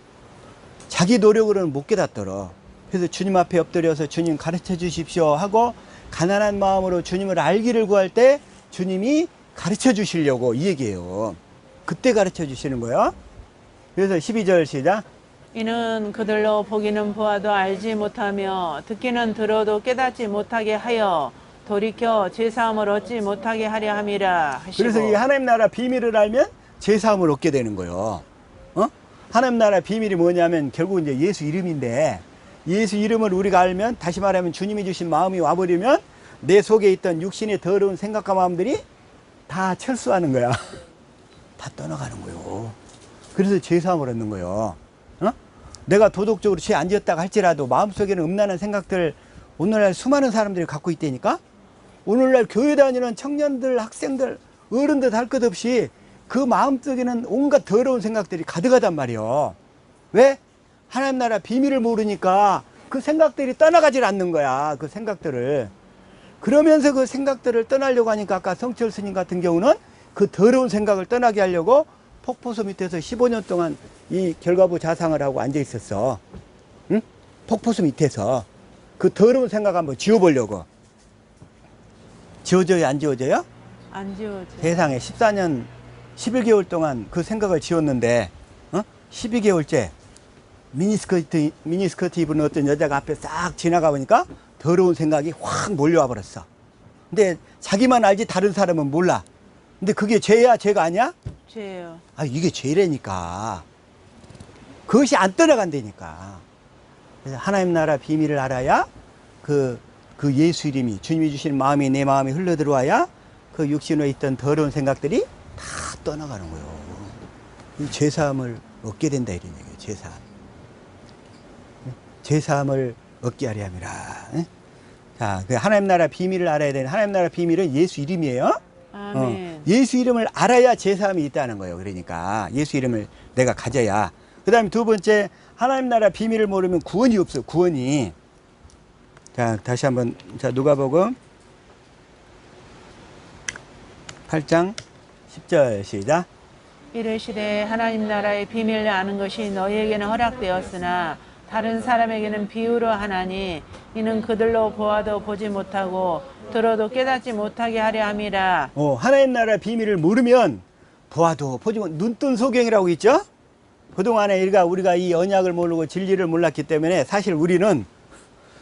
자기 노력으로는 못 깨닫도록. 그래서 주님 앞에 엎드려서 주님 가르쳐 주십시오 하고 가난한 마음으로 주님을 알기를 구할 때 주님이 가르쳐 주시려고 이 얘기예요. 그때 가르쳐 주시는 거예요. 그래서 12절 시작. 이는 그들로 보기는 보아도 알지 못하며 듣기는 들어도 깨닫지 못하게 하여 돌이켜 제사함을 얻지 못하게 하려 함이라 하시고. 그래서 이 하나님 나라 비밀을 알면 제사함을 얻게 되는 거예요. 하나님 나라 비밀이 뭐냐면 결국 이제 예수 이름인데, 예수 이름을 우리가 알면, 다시 말하면 주님이 주신 마음이 와버리면 내 속에 있던 육신의 더러운 생각과 마음들이 다 철수하는 거야. 다 떠나가는 거예요. 그래서 제사함을 얻는 거예요. 내가 도덕적으로 죄 안 지었다고 할지라도 마음속에는 음란한 생각들 오늘날 수많은 사람들이 갖고 있다니까. 오늘날 교회 다니는 청년들, 학생들, 어른들 할 것 없이 그 마음속에는 온갖 더러운 생각들이 가득하단 말이에요. 왜? 하나님 나라 비밀을 모르니까 그 생각들이 떠나가질 않는 거야. 그 생각들을. 그러면서 그 생각들을 떠나려고 하니까 아까 성철 스님 같은 경우는 그 더러운 생각을 떠나게 하려고 폭포수 밑에서 15년 동안 이 결과부 자상을 하고 앉아 있었어. 응? 폭포수 밑에서 그 더러운 생각 한번 지워보려고. 지워져요, 안 지워져요? 안 지워져. 세상에 14년 11개월 동안 그 생각을 지웠는데 12개월째 미니스커트 입은 어떤 여자가 앞에 싹 지나가 보니까 더러운 생각이 확 몰려와 버렸어. 근데 자기만 알지 다른 사람은 몰라. 근데 그게 죄야, 죄가 아니야? 죄요. 아, 이게 죄라니까. 그것이 안 떠나간다니까. 그래서 하나님 나라 비밀을 알아야 그 예수 이름이, 주님이 주신 마음이 내 마음에 흘러 들어와야 그 육신에 있던 더러운 생각들이 다 떠나가는 거예요. 이 제사함을 얻게 된다 이런 얘기예요. 제사함. 제사함을 얻게 하려 함이라. 자, 그 하나님 나라 비밀을 알아야 되는, 하나님 나라 비밀은 예수 이름이에요. 아멘. 예수 이름을 알아야 제사함이 있다는 거예요. 그러니까 예수 이름을 내가 가져야. 그 다음에 두 번째, 하나님 나라 비밀을 모르면 구원이 없어요. 구원이. 자, 다시 한번, 자, 누가복음 8장 10절 시작. 이르시되 하나님 나라의 비밀을 아는 것이 너희에게는 허락되었으나 다른 사람에게는 비유로 하나니 이는 그들로 보아도 보지 못하고 들어도 깨닫지 못하게 하려 함이라. 하나님 나라 비밀을 모르면 보아도 보지 못, 눈뜬 소경이라고 있죠? 그동안에 우리가 이 언약을 모르고 진리를 몰랐기 때문에 사실 우리는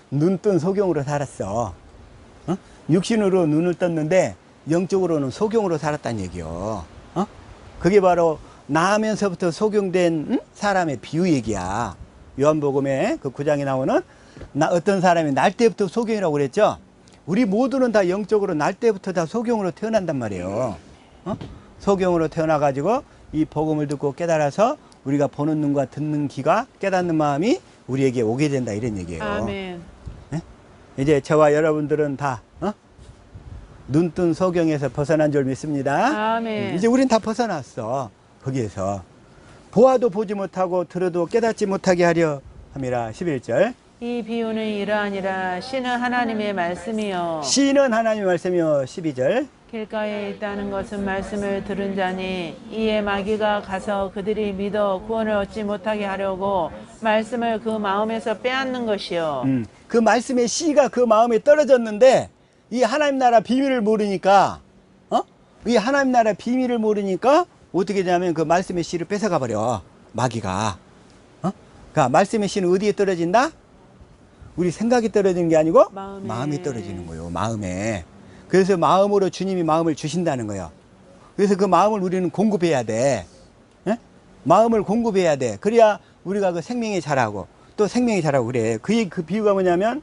눈뜬 소경으로 살았어. 육신으로 눈을 떴는데 영적으로는 소경으로 살았다는 얘기요. 그게 바로 나면서부터 소경된 사람의 비유 얘기야. 요한복음에 그 9장에 나오는 어떤 사람이 날 때부터 소경이라고 그랬죠. 우리 모두는 다 영적으로 날 때부터 다 소경으로 태어난단 말이에요. 소경으로 태어나가지고 이 복음을 듣고 깨달아서 우리가 보는 눈과 듣는 귀가 깨닫는 마음이 우리에게 오게 된다 이런 얘기예요. 아멘. 네? 이제 저와 여러분들은 다 눈뜬 소경에서 벗어난 줄 믿습니다. 아멘. 이제 우린 다 벗어났어. 거기에서. 보아도 보지 못하고 들어도 깨닫지 못하게 하려 함이라. 11절. 이 비유는 이러하니라. 씨는 하나님의 말씀이요 씨는 하나님의 말씀이요. 12절. 길가에 있다는 것은 말씀을 들은 자니 이에 마귀가 가서 그들이 믿어 구원을 얻지 못하게 하려고 말씀을 그 마음에서 빼앗는 것이요. 그 말씀의 씨가 그 마음에 떨어졌는데 이 하나님 나라 비밀을 모르니까 이 하나님 나라 비밀을 모르니까 어떻게 되냐면 그 말씀의 씨를 뺏어가 버려. 마귀가. 그러니까 말씀의 씨는 어디에 떨어진다? 우리 생각이 떨어지는 게 아니고 마음에 떨어지는 거예요. 마음에. 그래서 마음으로 주님이 마음을 주신다는 거예요. 그래서 그 마음을 우리는 공급해야 돼. 예? 마음을 공급해야 돼. 그래야 우리가 그 생명이 자라고 또 생명이 자라고 그래. 그 비유가 뭐냐면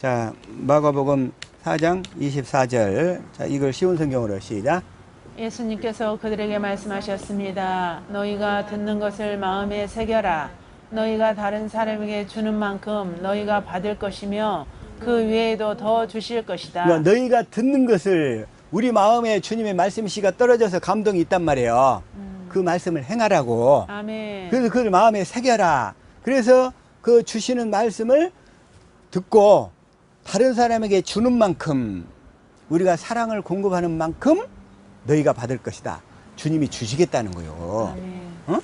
자 마가복음 4장 24절. 자 이걸 쉬운 성경으로 시작. 예수님께서 그들에게 말씀하셨습니다. 너희가 듣는 것을 마음에 새겨라. 너희가 다른 사람에게 주는 만큼 너희가 받을 것이며 그 외에도 더 주실 것이다. 그러니까 너희가 듣는 것을 우리 마음에 주님의 말씀 씨가 떨어져서 감동이 있단 말이에요. 그 말씀을 행하라고. 아멘. 그래서 그걸 마음에 새겨라. 그래서 그 주시는 말씀을 듣고 다른 사람에게 주는 만큼 우리가 사랑을 공급하는 만큼 너희가 받을 것이다. 주님이 주시겠다는 거예요. 아멘.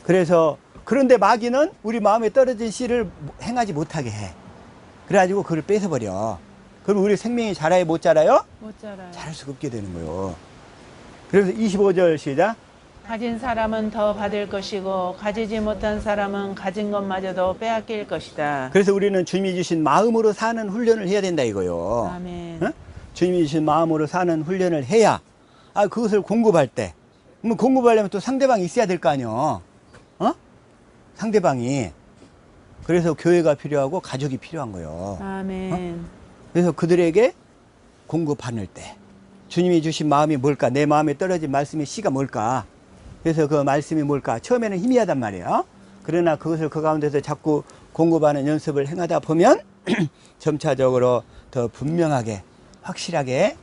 그래서 그런데 마귀는 우리 마음에 떨어진 씨를 행하지 못하게 해. 그래가지고 그걸 뺏어버려. 그럼 우리 생명이 자라요, 못 자라요? 못 자라요. 자랄 수가 없게 되는 거예요. 그래서 25절 시작. 가진 사람은 더 받을 것이고 가지지 못한 사람은 가진 것마저도 빼앗길 것이다. 그래서 우리는 주님이 주신 마음으로 사는 훈련을 해야 된다 이거요. 아멘. 어? 주님이 주신 마음으로 사는 훈련을 해야 그것을 공급할 때 공급하려면 또 상대방이 있어야 될 거 아니요. 상대방이. 그래서 교회가 필요하고 가족이 필요한 거예요. 아멘. 그래서 그들에게 공급하는 때 주님이 주신 마음이 뭘까? 내 마음에 떨어진 말씀의 씨가 뭘까? 그래서 그 말씀이 뭘까? 처음에는 희미하단 말이에요. 그러나 그것을 그 가운데서 자꾸 공급하는 연습을 행하다 보면 점차적으로 더 분명하게 확실하게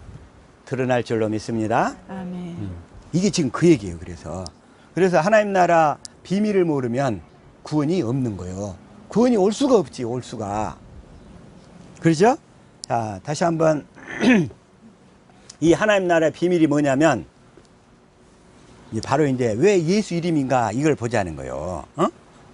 드러날 줄로 믿습니다. 아멘. 이게 지금 그 얘기예요. 그래서 하나님 나라 비밀을 모르면 구원이 없는 거예요. 구원이 올 수가 없지, 올 수가. 그렇죠? 자, 다시 한번 이 하나님 나라의 비밀이 뭐냐면 바로 이제 왜 예수 이름인가 이걸 보자는 거예요.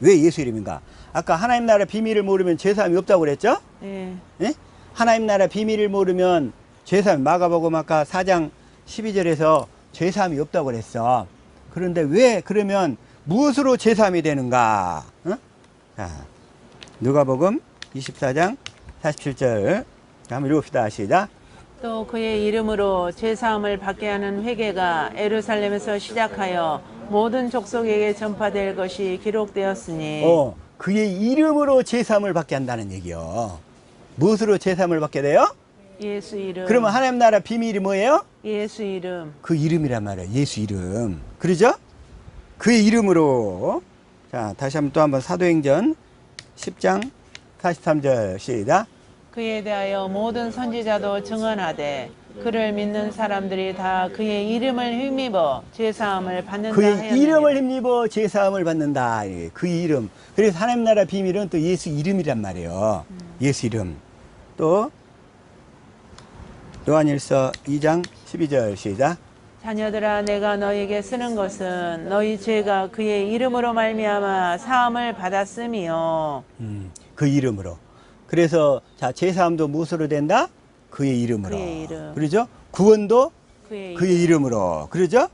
왜 예수 이름인가? 아까 하나님 나라 비밀을 모르면 죄사함이 없다고 그랬죠? 예. 예? 하나님 나라 비밀을 모르면 죄사함, 마가복음 아까 4장 12절에서 죄사함이 없다고 그랬어. 그런데 왜 그러면 무엇으로 죄사함이 되는가? 자, 누가복음 24장 47절 한번 읽읍시다. 시작. 또 그의 이름으로 죄사함을 받게 하는 회개가 예루살렘에서 시작하여 모든 족속에게 전파될 것이 기록되었으니 그의 이름으로 죄사함을 받게 한다는 얘기요. 무엇으로 죄사함을 받게 돼요? 예수 이름. 그러면 하나님 나라 비밀이 뭐예요? 예수 이름. 그 이름이란 말이에요. 예수 이름. 그러죠? 그의 이름으로. 자, 다시 한번 또 한번 사도행전 10장 43절 시작. 그에 대하여 모든 선지자도 증언하되 그를 믿는 사람들이 다 그의 이름을 힘입어 죄사함을 받는다 그의 하였느니라. 이름을 힘입어 죄사함을 받는다. 그 이름. 그래서 하나님 나라 비밀은 또 예수 이름이란 말이에요. 예수 이름. 또 요한일서 2장 12절 시작. 자녀들아 내가 너희에게 쓰는 것은 너희 죄가 그의 이름으로 말미암아 사함을 받았음이요. 그 이름으로. 그래서 자 죄사함도 무엇으로 된다? 그의 이름으로. 그의 이름. 그러죠? 구원도 그의 그의 이름으로. 그러죠?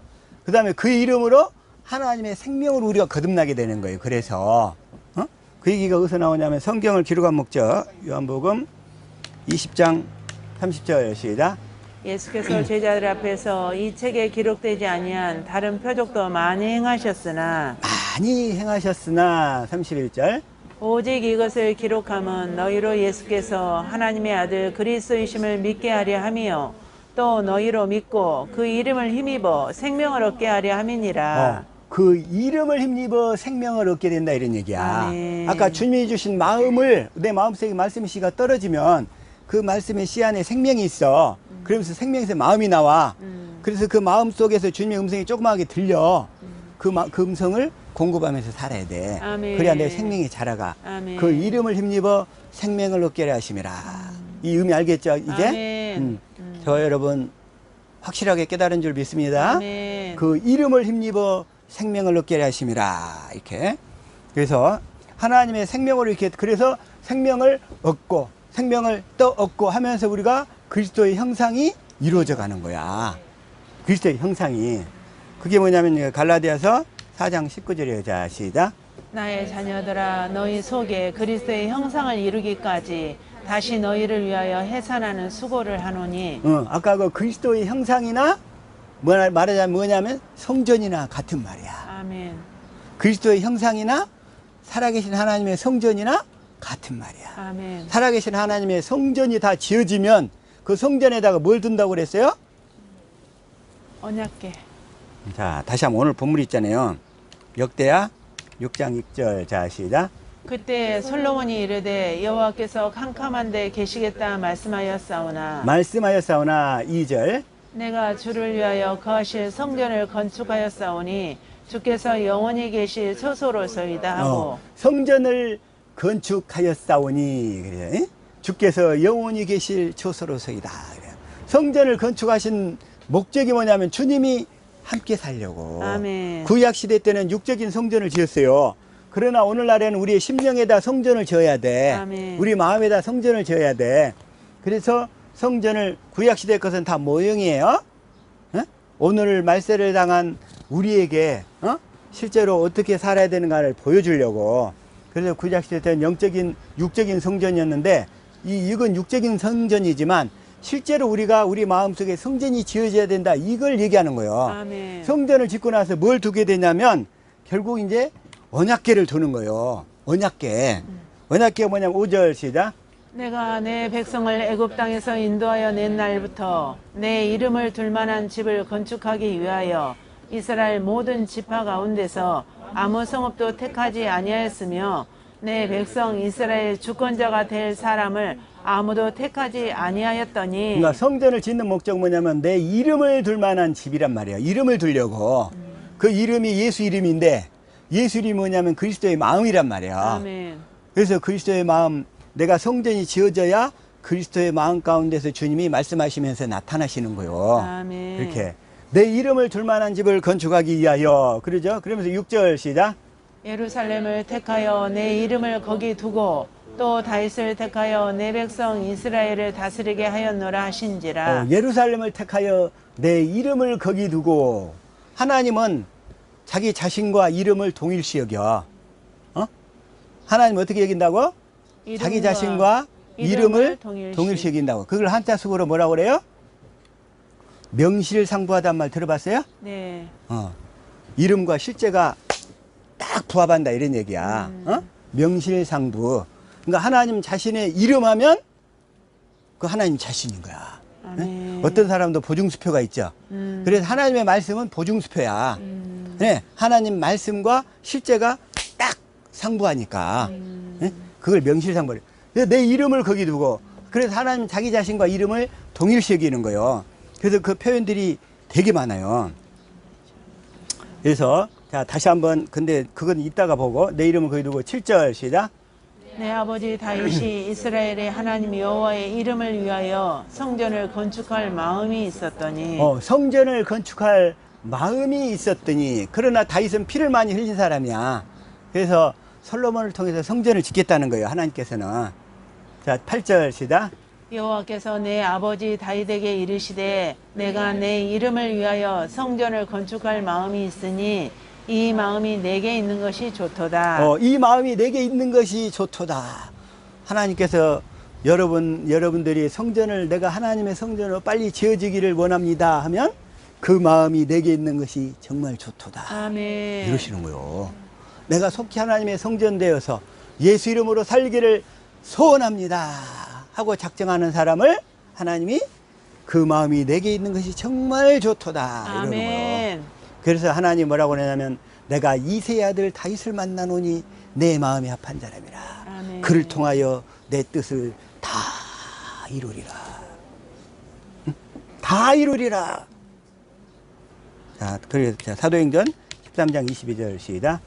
그 다음에 그의 이름으로 하나님의 생명으로 우리가 거듭나게 되는 거예요. 그래서 그 얘기가 어디서 나오냐면 성경을 기록한 목적 요한복음 20장 30절 시작. 예수께서 제자들 앞에서 이 책에 기록되지 아니한 다른 표적도 많이 행하셨으나 많이 행하셨으나 31절 오직 이것을 기록함은 너희로 예수께서 하나님의 아들 그리스도이심을 믿게 하려 함이요 또 너희로 믿고 그 이름을 힘입어 생명을 얻게 하려 함이니라. 그 이름을 힘입어 생명을 얻게 된다 이런 얘기야. 아멘. 아까 주님이 주신 마음을 내 마음속에 말씀의 씨가 떨어지면 그 말씀의 씨 안에 생명이 있어. 그러면서 생명에서 마음이 나와. 그래서 그 마음 속에서 주님의 음성이 조그맣게 들려. 그 음성을 공급하면서 살아야 돼. 아멘. 그래야 내 생명이 자라가. 아멘. 그 이름을 힘입어 생명을 얻게 하심이라. 이 의미 알겠죠? 이제? 아멘. 저 여러분 확실하게 깨달은 줄 믿습니다. 아멘. 그 이름을 힘입어 생명을 얻게 하심이라. 이렇게. 그래서 하나님의 생명을 이렇게, 그래서 생명을 얻고 생명을 또 얻고 하면서 우리가 그리스도의 형상이 이루어져 가는 거야. 그리스도의 형상이. 그게 뭐냐면 갈라디아서 4장 19절이에요. 자, 시작. 나의 자녀들아 너희 속에 그리스도의 형상을 이루기까지 다시 너희를 위하여 해산하는 수고를 하노니. 아까 그 그리스도의 형상이나 말하자면 뭐냐면 성전이나 같은 말이야. 아멘. 그리스도의 형상이나 살아계신 하나님의 성전이나 같은 말이야. 아멘. 살아계신 하나님의 성전이 다 지어지면 그 성전에다가 뭘 둔다고 그랬어요? 언약궤. 자, 다시 한번 오늘 본문 있잖아요. 역대하 6장 6절. 자, 시작. 그때 솔로몬이 이르되 여호와께서 캄캄한 데 계시겠다 말씀하였사오나 말씀하였사오나 2절. 내가 주를 위하여 거하실 성전을 건축하였사오니 주께서 영원히 계실 처소로서이다 하고. 성전을 건축하였사오니 그래. 주께서 영원히 계실 처소로서이다. 그래. 성전을 건축하신 목적이 뭐냐면 주님이 함께 살려고. 아멘. 구약 시대 때는 육적인 성전을 지었어요. 그러나 오늘날에는 우리의 심령에다 성전을 지어야 돼. 아멘. 우리 마음에다 성전을 지어야 돼. 그래서 성전을, 구약 시대 것은 다 모형이에요. 어? 오늘 말세를 당한 우리에게 실제로 어떻게 살아야 되는가를 보여주려고. 그래서 구약 시대 때는 영적인 육적인 성전이었는데 이건 육적인 성전이지만 실제로 우리가 우리 마음속에 성전이 지어져야 된다, 이걸 얘기하는 거예요. 아멘. 성전을 짓고 나서 뭘 두게 되냐면 결국 이제 언약궤를 두는 거예요. 언약궤. 언약궤가 뭐냐면 5절 시작. 내가 내 백성을 애굽 땅에서 인도하여 낸 날부터 내 이름을 둘 만한 집을 건축하기 위하여 이스라엘 모든 지파 가운데서 아무 성읍도 택하지 아니하였으며 내 백성 이스라엘 주권자가 될 사람을 아무도 택하지 아니하였더니. 그러니까 성전을 짓는 목적 뭐냐면 내 이름을 둘 만한 집이란 말이에요. 이름을 두려고. 그 이름이 예수 이름인데 예수 이름이 뭐냐면 그리스도의 마음이란 말이에요. 아멘. 그래서 그리스도의 마음, 내가 성전이 지어져야 그리스도의 마음 가운데서 주님이 말씀하시면서 나타나시는 거예요. 아멘. 이렇게 내 이름을 둘 만한 집을 건축하기 위하여. 그러죠? 그러면서 6절 시작. 예루살렘을 택하여 내 이름을 거기 두고 또 다윗을 택하여 내 백성 이스라엘을 다스리게 하였노라 하신지라. 예루살렘을 택하여 내 이름을 거기 두고. 하나님은 자기 자신과 이름을 동일시 여겨. 하나님 어떻게 여긴다고? 자기 자신과 이름을 동일시 여긴다고. 그걸 한자숙으로 뭐라고 그래요? 명실상부하단 말 들어봤어요? 네. 이름과 실제가 딱 부합한다 이런 얘기야. 명실상부. 그러니까 하나님 자신의 이름하면 그 하나님 자신인 거야. 아멘. 어떤 사람도 보증수표가 있죠. 그래서 하나님의 말씀은 보증수표야. 네, 하나님 말씀과 실제가 딱 상부하니까. 네? 그걸 명실상부. 내 이름을 거기 두고. 그래서 하나님 자기 자신과 이름을 동일시 여기는 거예요. 그래서 그 표현들이 되게 많아요. 그래서 자 다시 한번, 근데 그건 이따가 보고, 내 이름을 거기 두고 7절 시작. 내 아버지 다윗이 이스라엘의 하나님 여호와의 이름을 위하여 성전을 건축할 마음이 있었더니. 성전을 건축할 마음이 있었더니. 그러나 다윗은 피를 많이 흘린 사람이야. 그래서 솔로몬을 통해서 성전을 짓겠다는 거예요, 하나님께서는. 자 8절 시작. 여호와께서 내 아버지 다윗에게 이르시되 내가 내 이름을 위하여 성전을 건축할 마음이 있으니 이 마음이 내게 있는 것이 좋도다. 이 마음이 내게 있는 것이 좋도다. 하나님께서 여러분들이 성전을, 내가 하나님의 성전으로 빨리 지어지기를 원합니다 하면 그 마음이 내게 있는 것이 정말 좋도다. 아멘. 이러시는 거요. 내가 속히 하나님의 성전 되어서 예수 이름으로 살기를 소원합니다 하고 작정하는 사람을 하나님이 그 마음이 내게 있는 것이 정말 좋도다 이러는 거예요. 아멘. 그래서 하나님 뭐라고 하냐면 내가 이새의 아들 다윗을 만나노니 내 마음이 합한 사람이라. 아멘. 그를 통하여 내 뜻을 다 이루리라. 다 이루리라. 자, 그래서 사도행전 13장 22절 시작.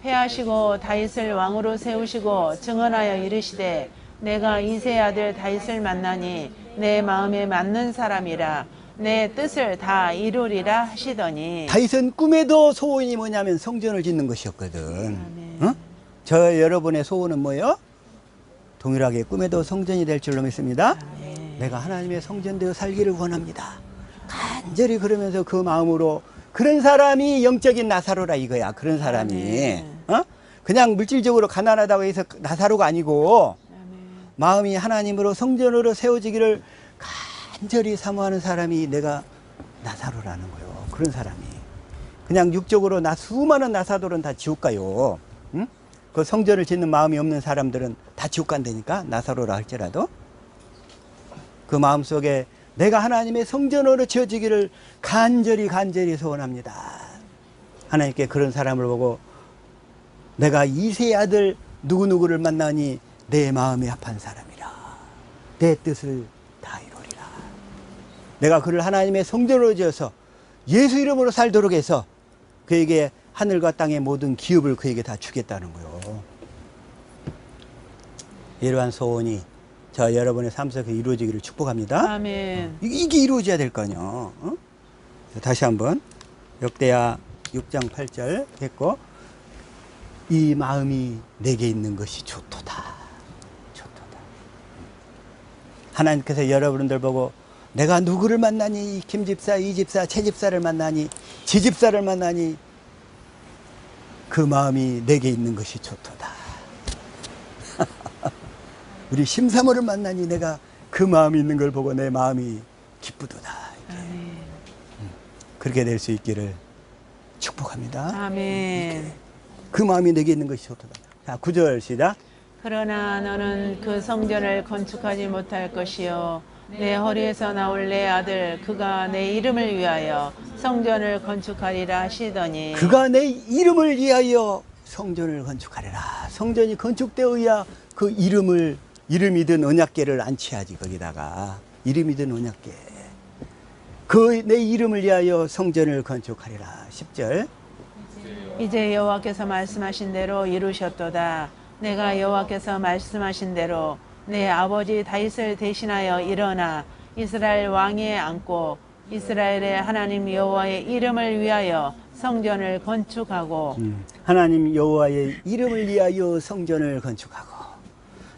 패하시고 다윗을 왕으로 세우시고 증언하여 이르시되 내가 이새의 아들 다윗을 만나니 내 마음에 맞는 사람이라 내 뜻을 다 이루리라 하시더니. 다윗은 꿈에도 소원이 뭐냐면 성전을 짓는 것이었거든. 어? 저 여러분의 소원은 뭐예요? 동일하게 꿈에도 성전이 될 줄로 믿습니다. 내가 하나님의 성전 되어 살기를 원합니다. 간절히 그러면서 그 마음으로, 그런 사람이 영적인 나사로라 이거야. 그런 사람이 그냥 물질적으로 가난하다고 해서 나사로가 아니고 마음이 하나님으로 성전으로 세워지기를 간절히 사모하는 사람이 내가 나사로라는 거예요. 그런 사람이. 그냥 육적으로 수많은 나사로는 다 지옥 가요. 응? 그 성전을 짓는 마음이 없는 사람들은 다 지옥 간다니까, 나사로라 할지라도. 그 마음속에 내가 하나님의 성전으로 지어지기를 간절히 소원합니다. 하나님께 그런 사람을 보고 내가 이새의 아들 누구누구를 만나니 내 마음에 합한 사람이라. 내 뜻을 다 이루리라. 내가 그를 하나님의 성전으로 지어서 예수 이름으로 살도록 해서 그에게 하늘과 땅의 모든 기업을 그에게 다 주겠다는 거예요. 이러한 소원이 저 여러분의 삶 속에 이루어지기를 축복합니다. 아멘. 이게 이루어져야 될 거 아니야. 어? 다시 한번 역대하 6장 8절 했고, 이 마음이 내게 있는 것이 좋도다. 좋도다. 하나님께서 여러분들 보고 내가 누구를 만나니, 김 집사, 이 집사, 최 집사를 만나니, 지 집사를 만나니 그 마음이 내게 있는 것이 좋도다. 우리 심사모를 만나니 내가 그 마음이 있는 걸 보고 내 마음이 기쁘도다. 그렇게 될 수 있기를 축복합니다. 아멘. 그 마음이 내게 있는 것이 좋도다. 자, 9절 시작. 그러나 너는 그 성전을 건축하지 못할 것이요 내 허리에서 나올 내 아들 그가 내 이름을 위하여 성전을 건축하리라 하시더니. 그가 내 이름을 위하여 성전을 건축하리라. 성전이 건축되어야 그 이름이 든 언약궤를 안치하지. 거기다가 이름이 든 언약궤, 그 내 이름을 위하여 성전을 건축하리라. 10절. 이제 여호와께서 말씀하신 대로 이루셨도다. 내가 여호와께서 말씀하신 대로 내 아버지 다윗을 대신하여 일어나 이스라엘 왕위에 앉고 이스라엘의 하나님 여호와의 이름을 위하여 성전을 건축하고. 하나님 여호와의 이름을 위하여 성전을 건축하고,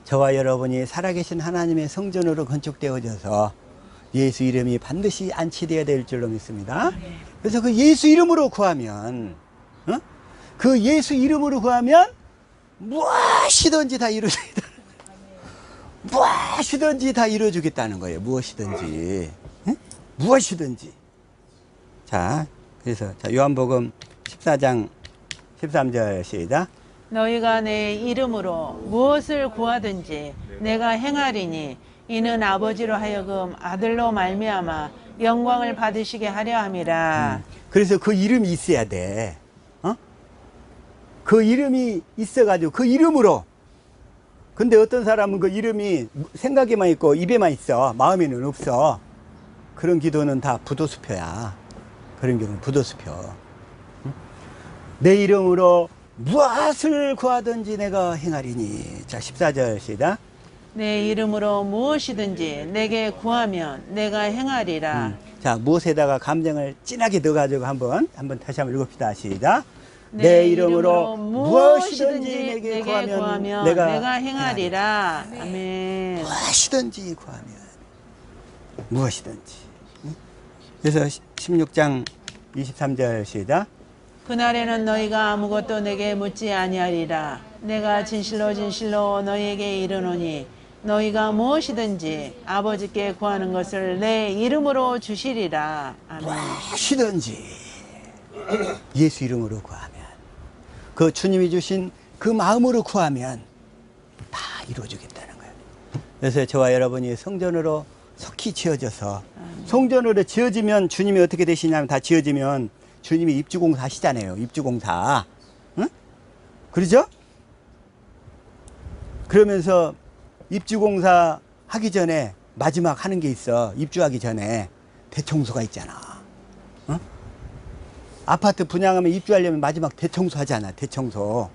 저와 여러분이 살아계신 하나님의 성전으로 건축되어져서 예수 이름이 반드시 안치되어야 될 줄로 믿습니다. 그래서 그 예수 이름으로 구하면, 그 예수 이름으로 구하면 무엇이든지 다 이루어지겠다. 무엇이든지 다 이루어주겠다는 거예요. 무엇이든지. 무엇이든지. 자, 그래서 요한복음 14장 13절 시작. 너희가 내 이름으로 무엇을 구하든지 내가 행하리니 이는 아버지로 하여금 아들로 말미암아 영광을 받으시게 하려 함이라. 그래서 그 이름이 있어야 돼. 그 이름이 있어가지고 그 이름으로. 근데 어떤 사람은 그 이름이 생각에만 있고 입에만 있어. 마음에는 없어. 그런 기도는 다 부도수표야. 그런 경우는 부도수표. 내 이름으로 무엇을 구하든지 내가 행하리니. 자, 14절 시작. 내 이름으로 무엇이든지 내게 구하면 내가 행하리라. 자, 무엇에다가 감정을 진하게 넣어가지고 한번 다시 한번 읽읍시다. 시작. 내 이름으로 무엇이든지 내게 구하면 내가 행하리라. 아멘. 무엇이든지 구하면 무엇이든지. 그래서 16장 23절 시작. 그날에는 너희가 아무것도 내게 묻지 아니하리라. 내가 진실로 너희에게 이르노니 너희가 무엇이든지 아버지께 구하는 것을 내 이름으로 주시리라. 아멘. 무엇이든지 예수 이름으로 구하면, 그 주님이 주신 그 마음으로 구하면 다 이루어지겠다는 거예요. 그래서 저와 여러분이 성전으로 속히 지어져서, 성전으로 지어지면 주님이 어떻게 되시냐면, 다 지어지면 주님이 입주공사 하시잖아요. 입주공사. 응? 그러죠? 그러면서 입주공사 하기 전에 마지막 하는 게 있어. 입주하기 전에 대청소가 있잖아. 어? 아파트 분양하면 입주하려면 마지막 대청소 하잖아. 대청소.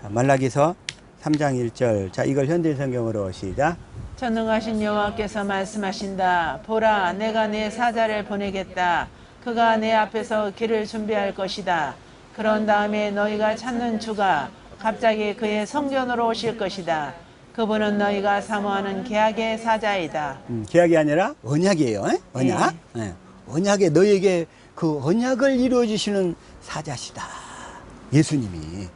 말라기서 3장 1절. 자, 이걸 현대 성경으로 시작. 전능하신 여호와께서 말씀하신다. 보라, 내가 내 사자를 보내겠다. 그가 내 앞에서 길을 준비할 것이다. 그런 다음에 너희가 찾는 주가 갑자기 그의 성전으로 오실 것이다. 그분은 너희가 사모하는 계약의 사자이다. 계약이 아니라 언약이에요. 에? 언약. 예. 언약에 너희에게 그 언약을 이루어 주시는 사자시다. 예수님이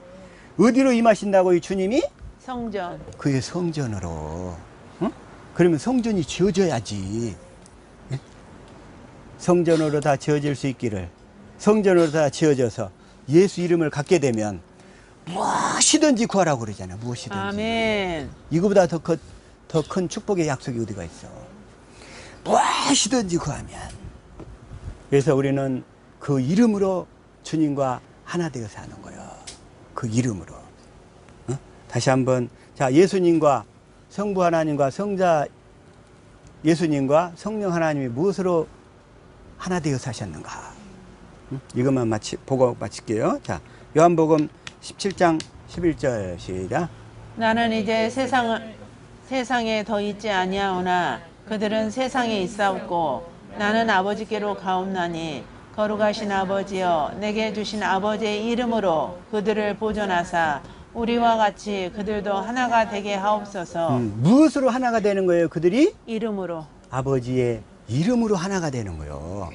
어디로 임하신다고 이 주님이? 성전. 그의 성전으로. 응? 그러면 성전이 지어져야지. 예? 성전으로 다 지어질 수 있기를. 성전으로 다 지어져서 예수 이름을 갖게 되면 무엇이든지 구하라고 그러잖아요. 무엇이든지. 아멘. 이거보다 더 큰 축복의 약속이 어디가 있어. 무엇이든지 구하면. 그래서 우리는 그 이름으로 주님과 하나 되어 사는 거예요. 그 이름으로. 어? 다시 한번. 자, 예수님과 성부 하나님과 성자 예수님과 성령 하나님이 무엇으로 하나 되어 사셨는가. 이것만 보고 마칠게요. 자, 요한복음 17장 11절 시작. 나는 이제 세상에 더 있지 아니하오나 그들은 세상에 있사옵고 나는 아버지께로 가옵나니 거룩하신 아버지여 내게 주신 아버지의 이름으로 그들을 보존하사 우리와 같이 그들도 하나가 되게 하옵소서. 무엇으로 하나가 되는 거예요? 그들이? 이름으로. 아버지의 이름으로 하나가 되는 거예요.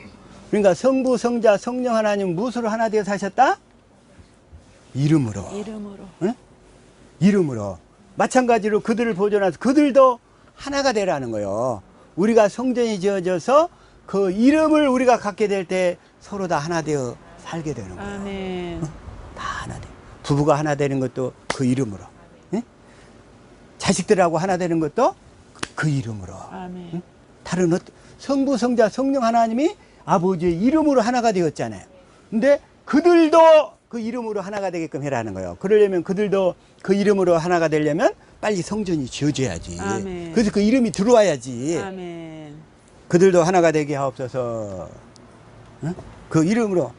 그러니까 성부, 성자, 성령 하나님 무엇으로 하나 되어 사셨다? 이름으로. 이름으로. 응? 이름으로. 마찬가지로 그들을 보존해서 그들도 하나가 되라는 거예요. 우리가 성전이 지어져서 그 이름을 우리가 갖게 될 때 서로 다 하나 되어 살게 되는 거예요. 아멘. 다 하나 돼. 부부가 하나 되는 것도 그 이름으로. 응? 자식들하고 하나 되는 것도 그 이름으로. 아멘. 응? 다른 성부, 성자, 성령 하나님이 아버지의 이름으로 하나가 되었잖아요. 근데 그들도 그 이름으로 하나가 되게끔 해라는 거예요. 그러려면 그들도 그 이름으로 하나가 되려면 빨리 성전이 지어져야지. 아멘. 그래서 그 이름이 들어와야지. 아멘. 그들도 하나가 되게 하옵소서. 응? 그 이름으로.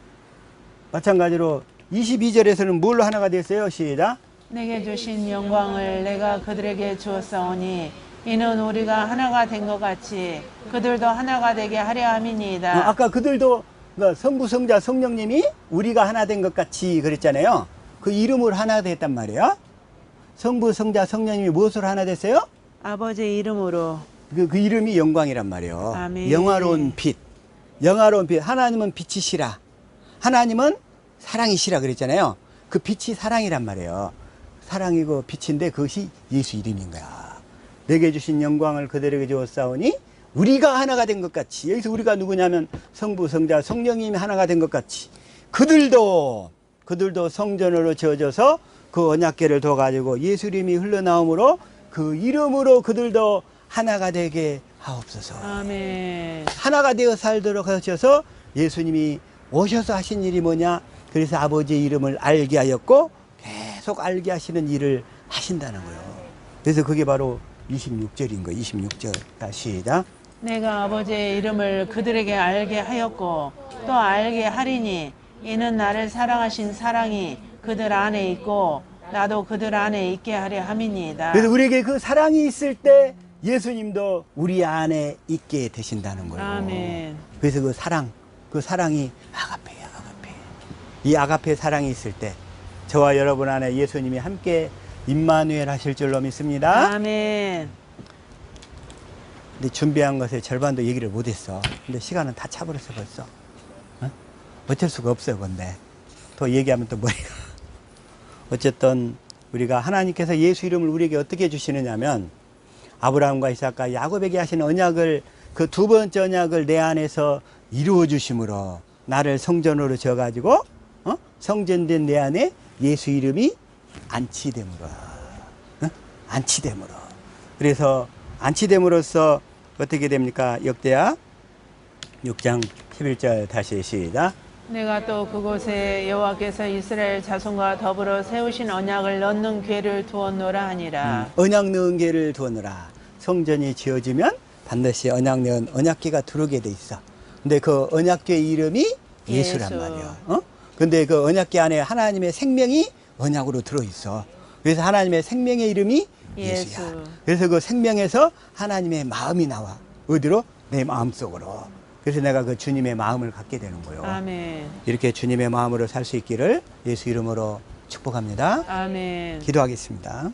마찬가지로 22절에서는 뭘로 하나가 됐어요? 시작. 내게 주신 영광을 내가 그들에게 주었사오니 이는 우리가 하나가 된 것 같이 그들도 하나가 되게 하려 함이니이다. 아까 그들도 성부, 성자, 성령님이 우리가 하나 된 것 같이 그랬잖아요. 그 이름으로 하나 됐단 말이에요. 성부, 성자, 성령님이 무엇으로 하나 됐어요? 아버지의 이름으로. 그 이름이 영광이란 말이에요. 아멘. 영화로운 빛. 영화로운 빛. 하나님은 빛이시라. 하나님은 사랑이시라 그랬잖아요. 그 빛이 사랑이란 말이에요. 사랑이고 빛인데 그것이 예수 이름인 거야. 내게 주신 영광을 그들에게 주었사오니 우리가 하나가 된 것 같이. 여기서 우리가 누구냐면 성부, 성자, 성령님이 하나가 된 것 같이 그들도 성전으로 지어져서 그 언약궤를 둬가지고 예수 이름이 흘러나오므로 그 이름으로 그들도 하나가 되게 하옵소서. 아멘. 하나가 되어 살도록 하셔서 예수님이 오셔서 하신 일이 뭐냐? 그래서 아버지의 이름을 알게 하였고 계속 알게 하시는 일을 하신다는 거예요. 그래서 그게 바로 26절인 거예요. 26절. 시작. 내가 아버지의 이름을 그들에게 알게 하였고 또 알게 하리니 이는 나를 사랑하신 사랑이 그들 안에 있고 나도 그들 안에 있게 하려 함이니이다. 그래서 우리에게 그 사랑이 있을 때 예수님도 우리 안에 있게 되신다는 거예요. 아멘. 그래서 그 사랑이 아가페야, 아가페. 이 아가페 사랑이 있을 때 저와 여러분 안에 예수님이 함께 임마누엘 하실 줄로 믿습니다. 아멘. 근데 준비한 것의 절반도 얘기를 못했어. 근데 시간은 다 차버렸어 벌써. 어? 어쩔 수가 없어요. 근데 더 얘기하면 또 머리가. 어쨌든 우리가 하나님께서 예수 이름을 우리에게 어떻게 주시느냐면 아브라함과 이삭과 야곱에게 하신 언약을 그 두 번째 언약을 내 안에서 이루어 주심으로 나를 성전으로 지어가지고 성전된 내 안에 예수 이름이 안치됨으로 안치됨으로. 그래서 안치됨으로써 어떻게 됩니까? 역대하 6장 11절 다시 시작. 내가 또 그곳에 여호와께서 이스라엘 자손과 더불어 세우신 언약을 넣는 궤를 두었노라 하니라. 언약 넣은 궤를 두었노라. 성전이 지어지면 반드시 언약궤는 언약궤가 들어오게 돼 있어. 근데 그 언약궤 이름이 예수란 예수. 말이야. 어? 근데 그 언약궤 안에 하나님의 생명이 언약으로 들어 있어. 그래서 하나님의 생명의 이름이 예수야. 예수. 그래서 그 생명에서 하나님의 마음이 나와. 어디로? 내 마음 속으로. 그래서 내가 그 주님의 마음을 갖게 되는 거예요. 아멘. 이렇게 주님의 마음으로 살 수 있기를 예수 이름으로 축복합니다. 아멘. 기도하겠습니다.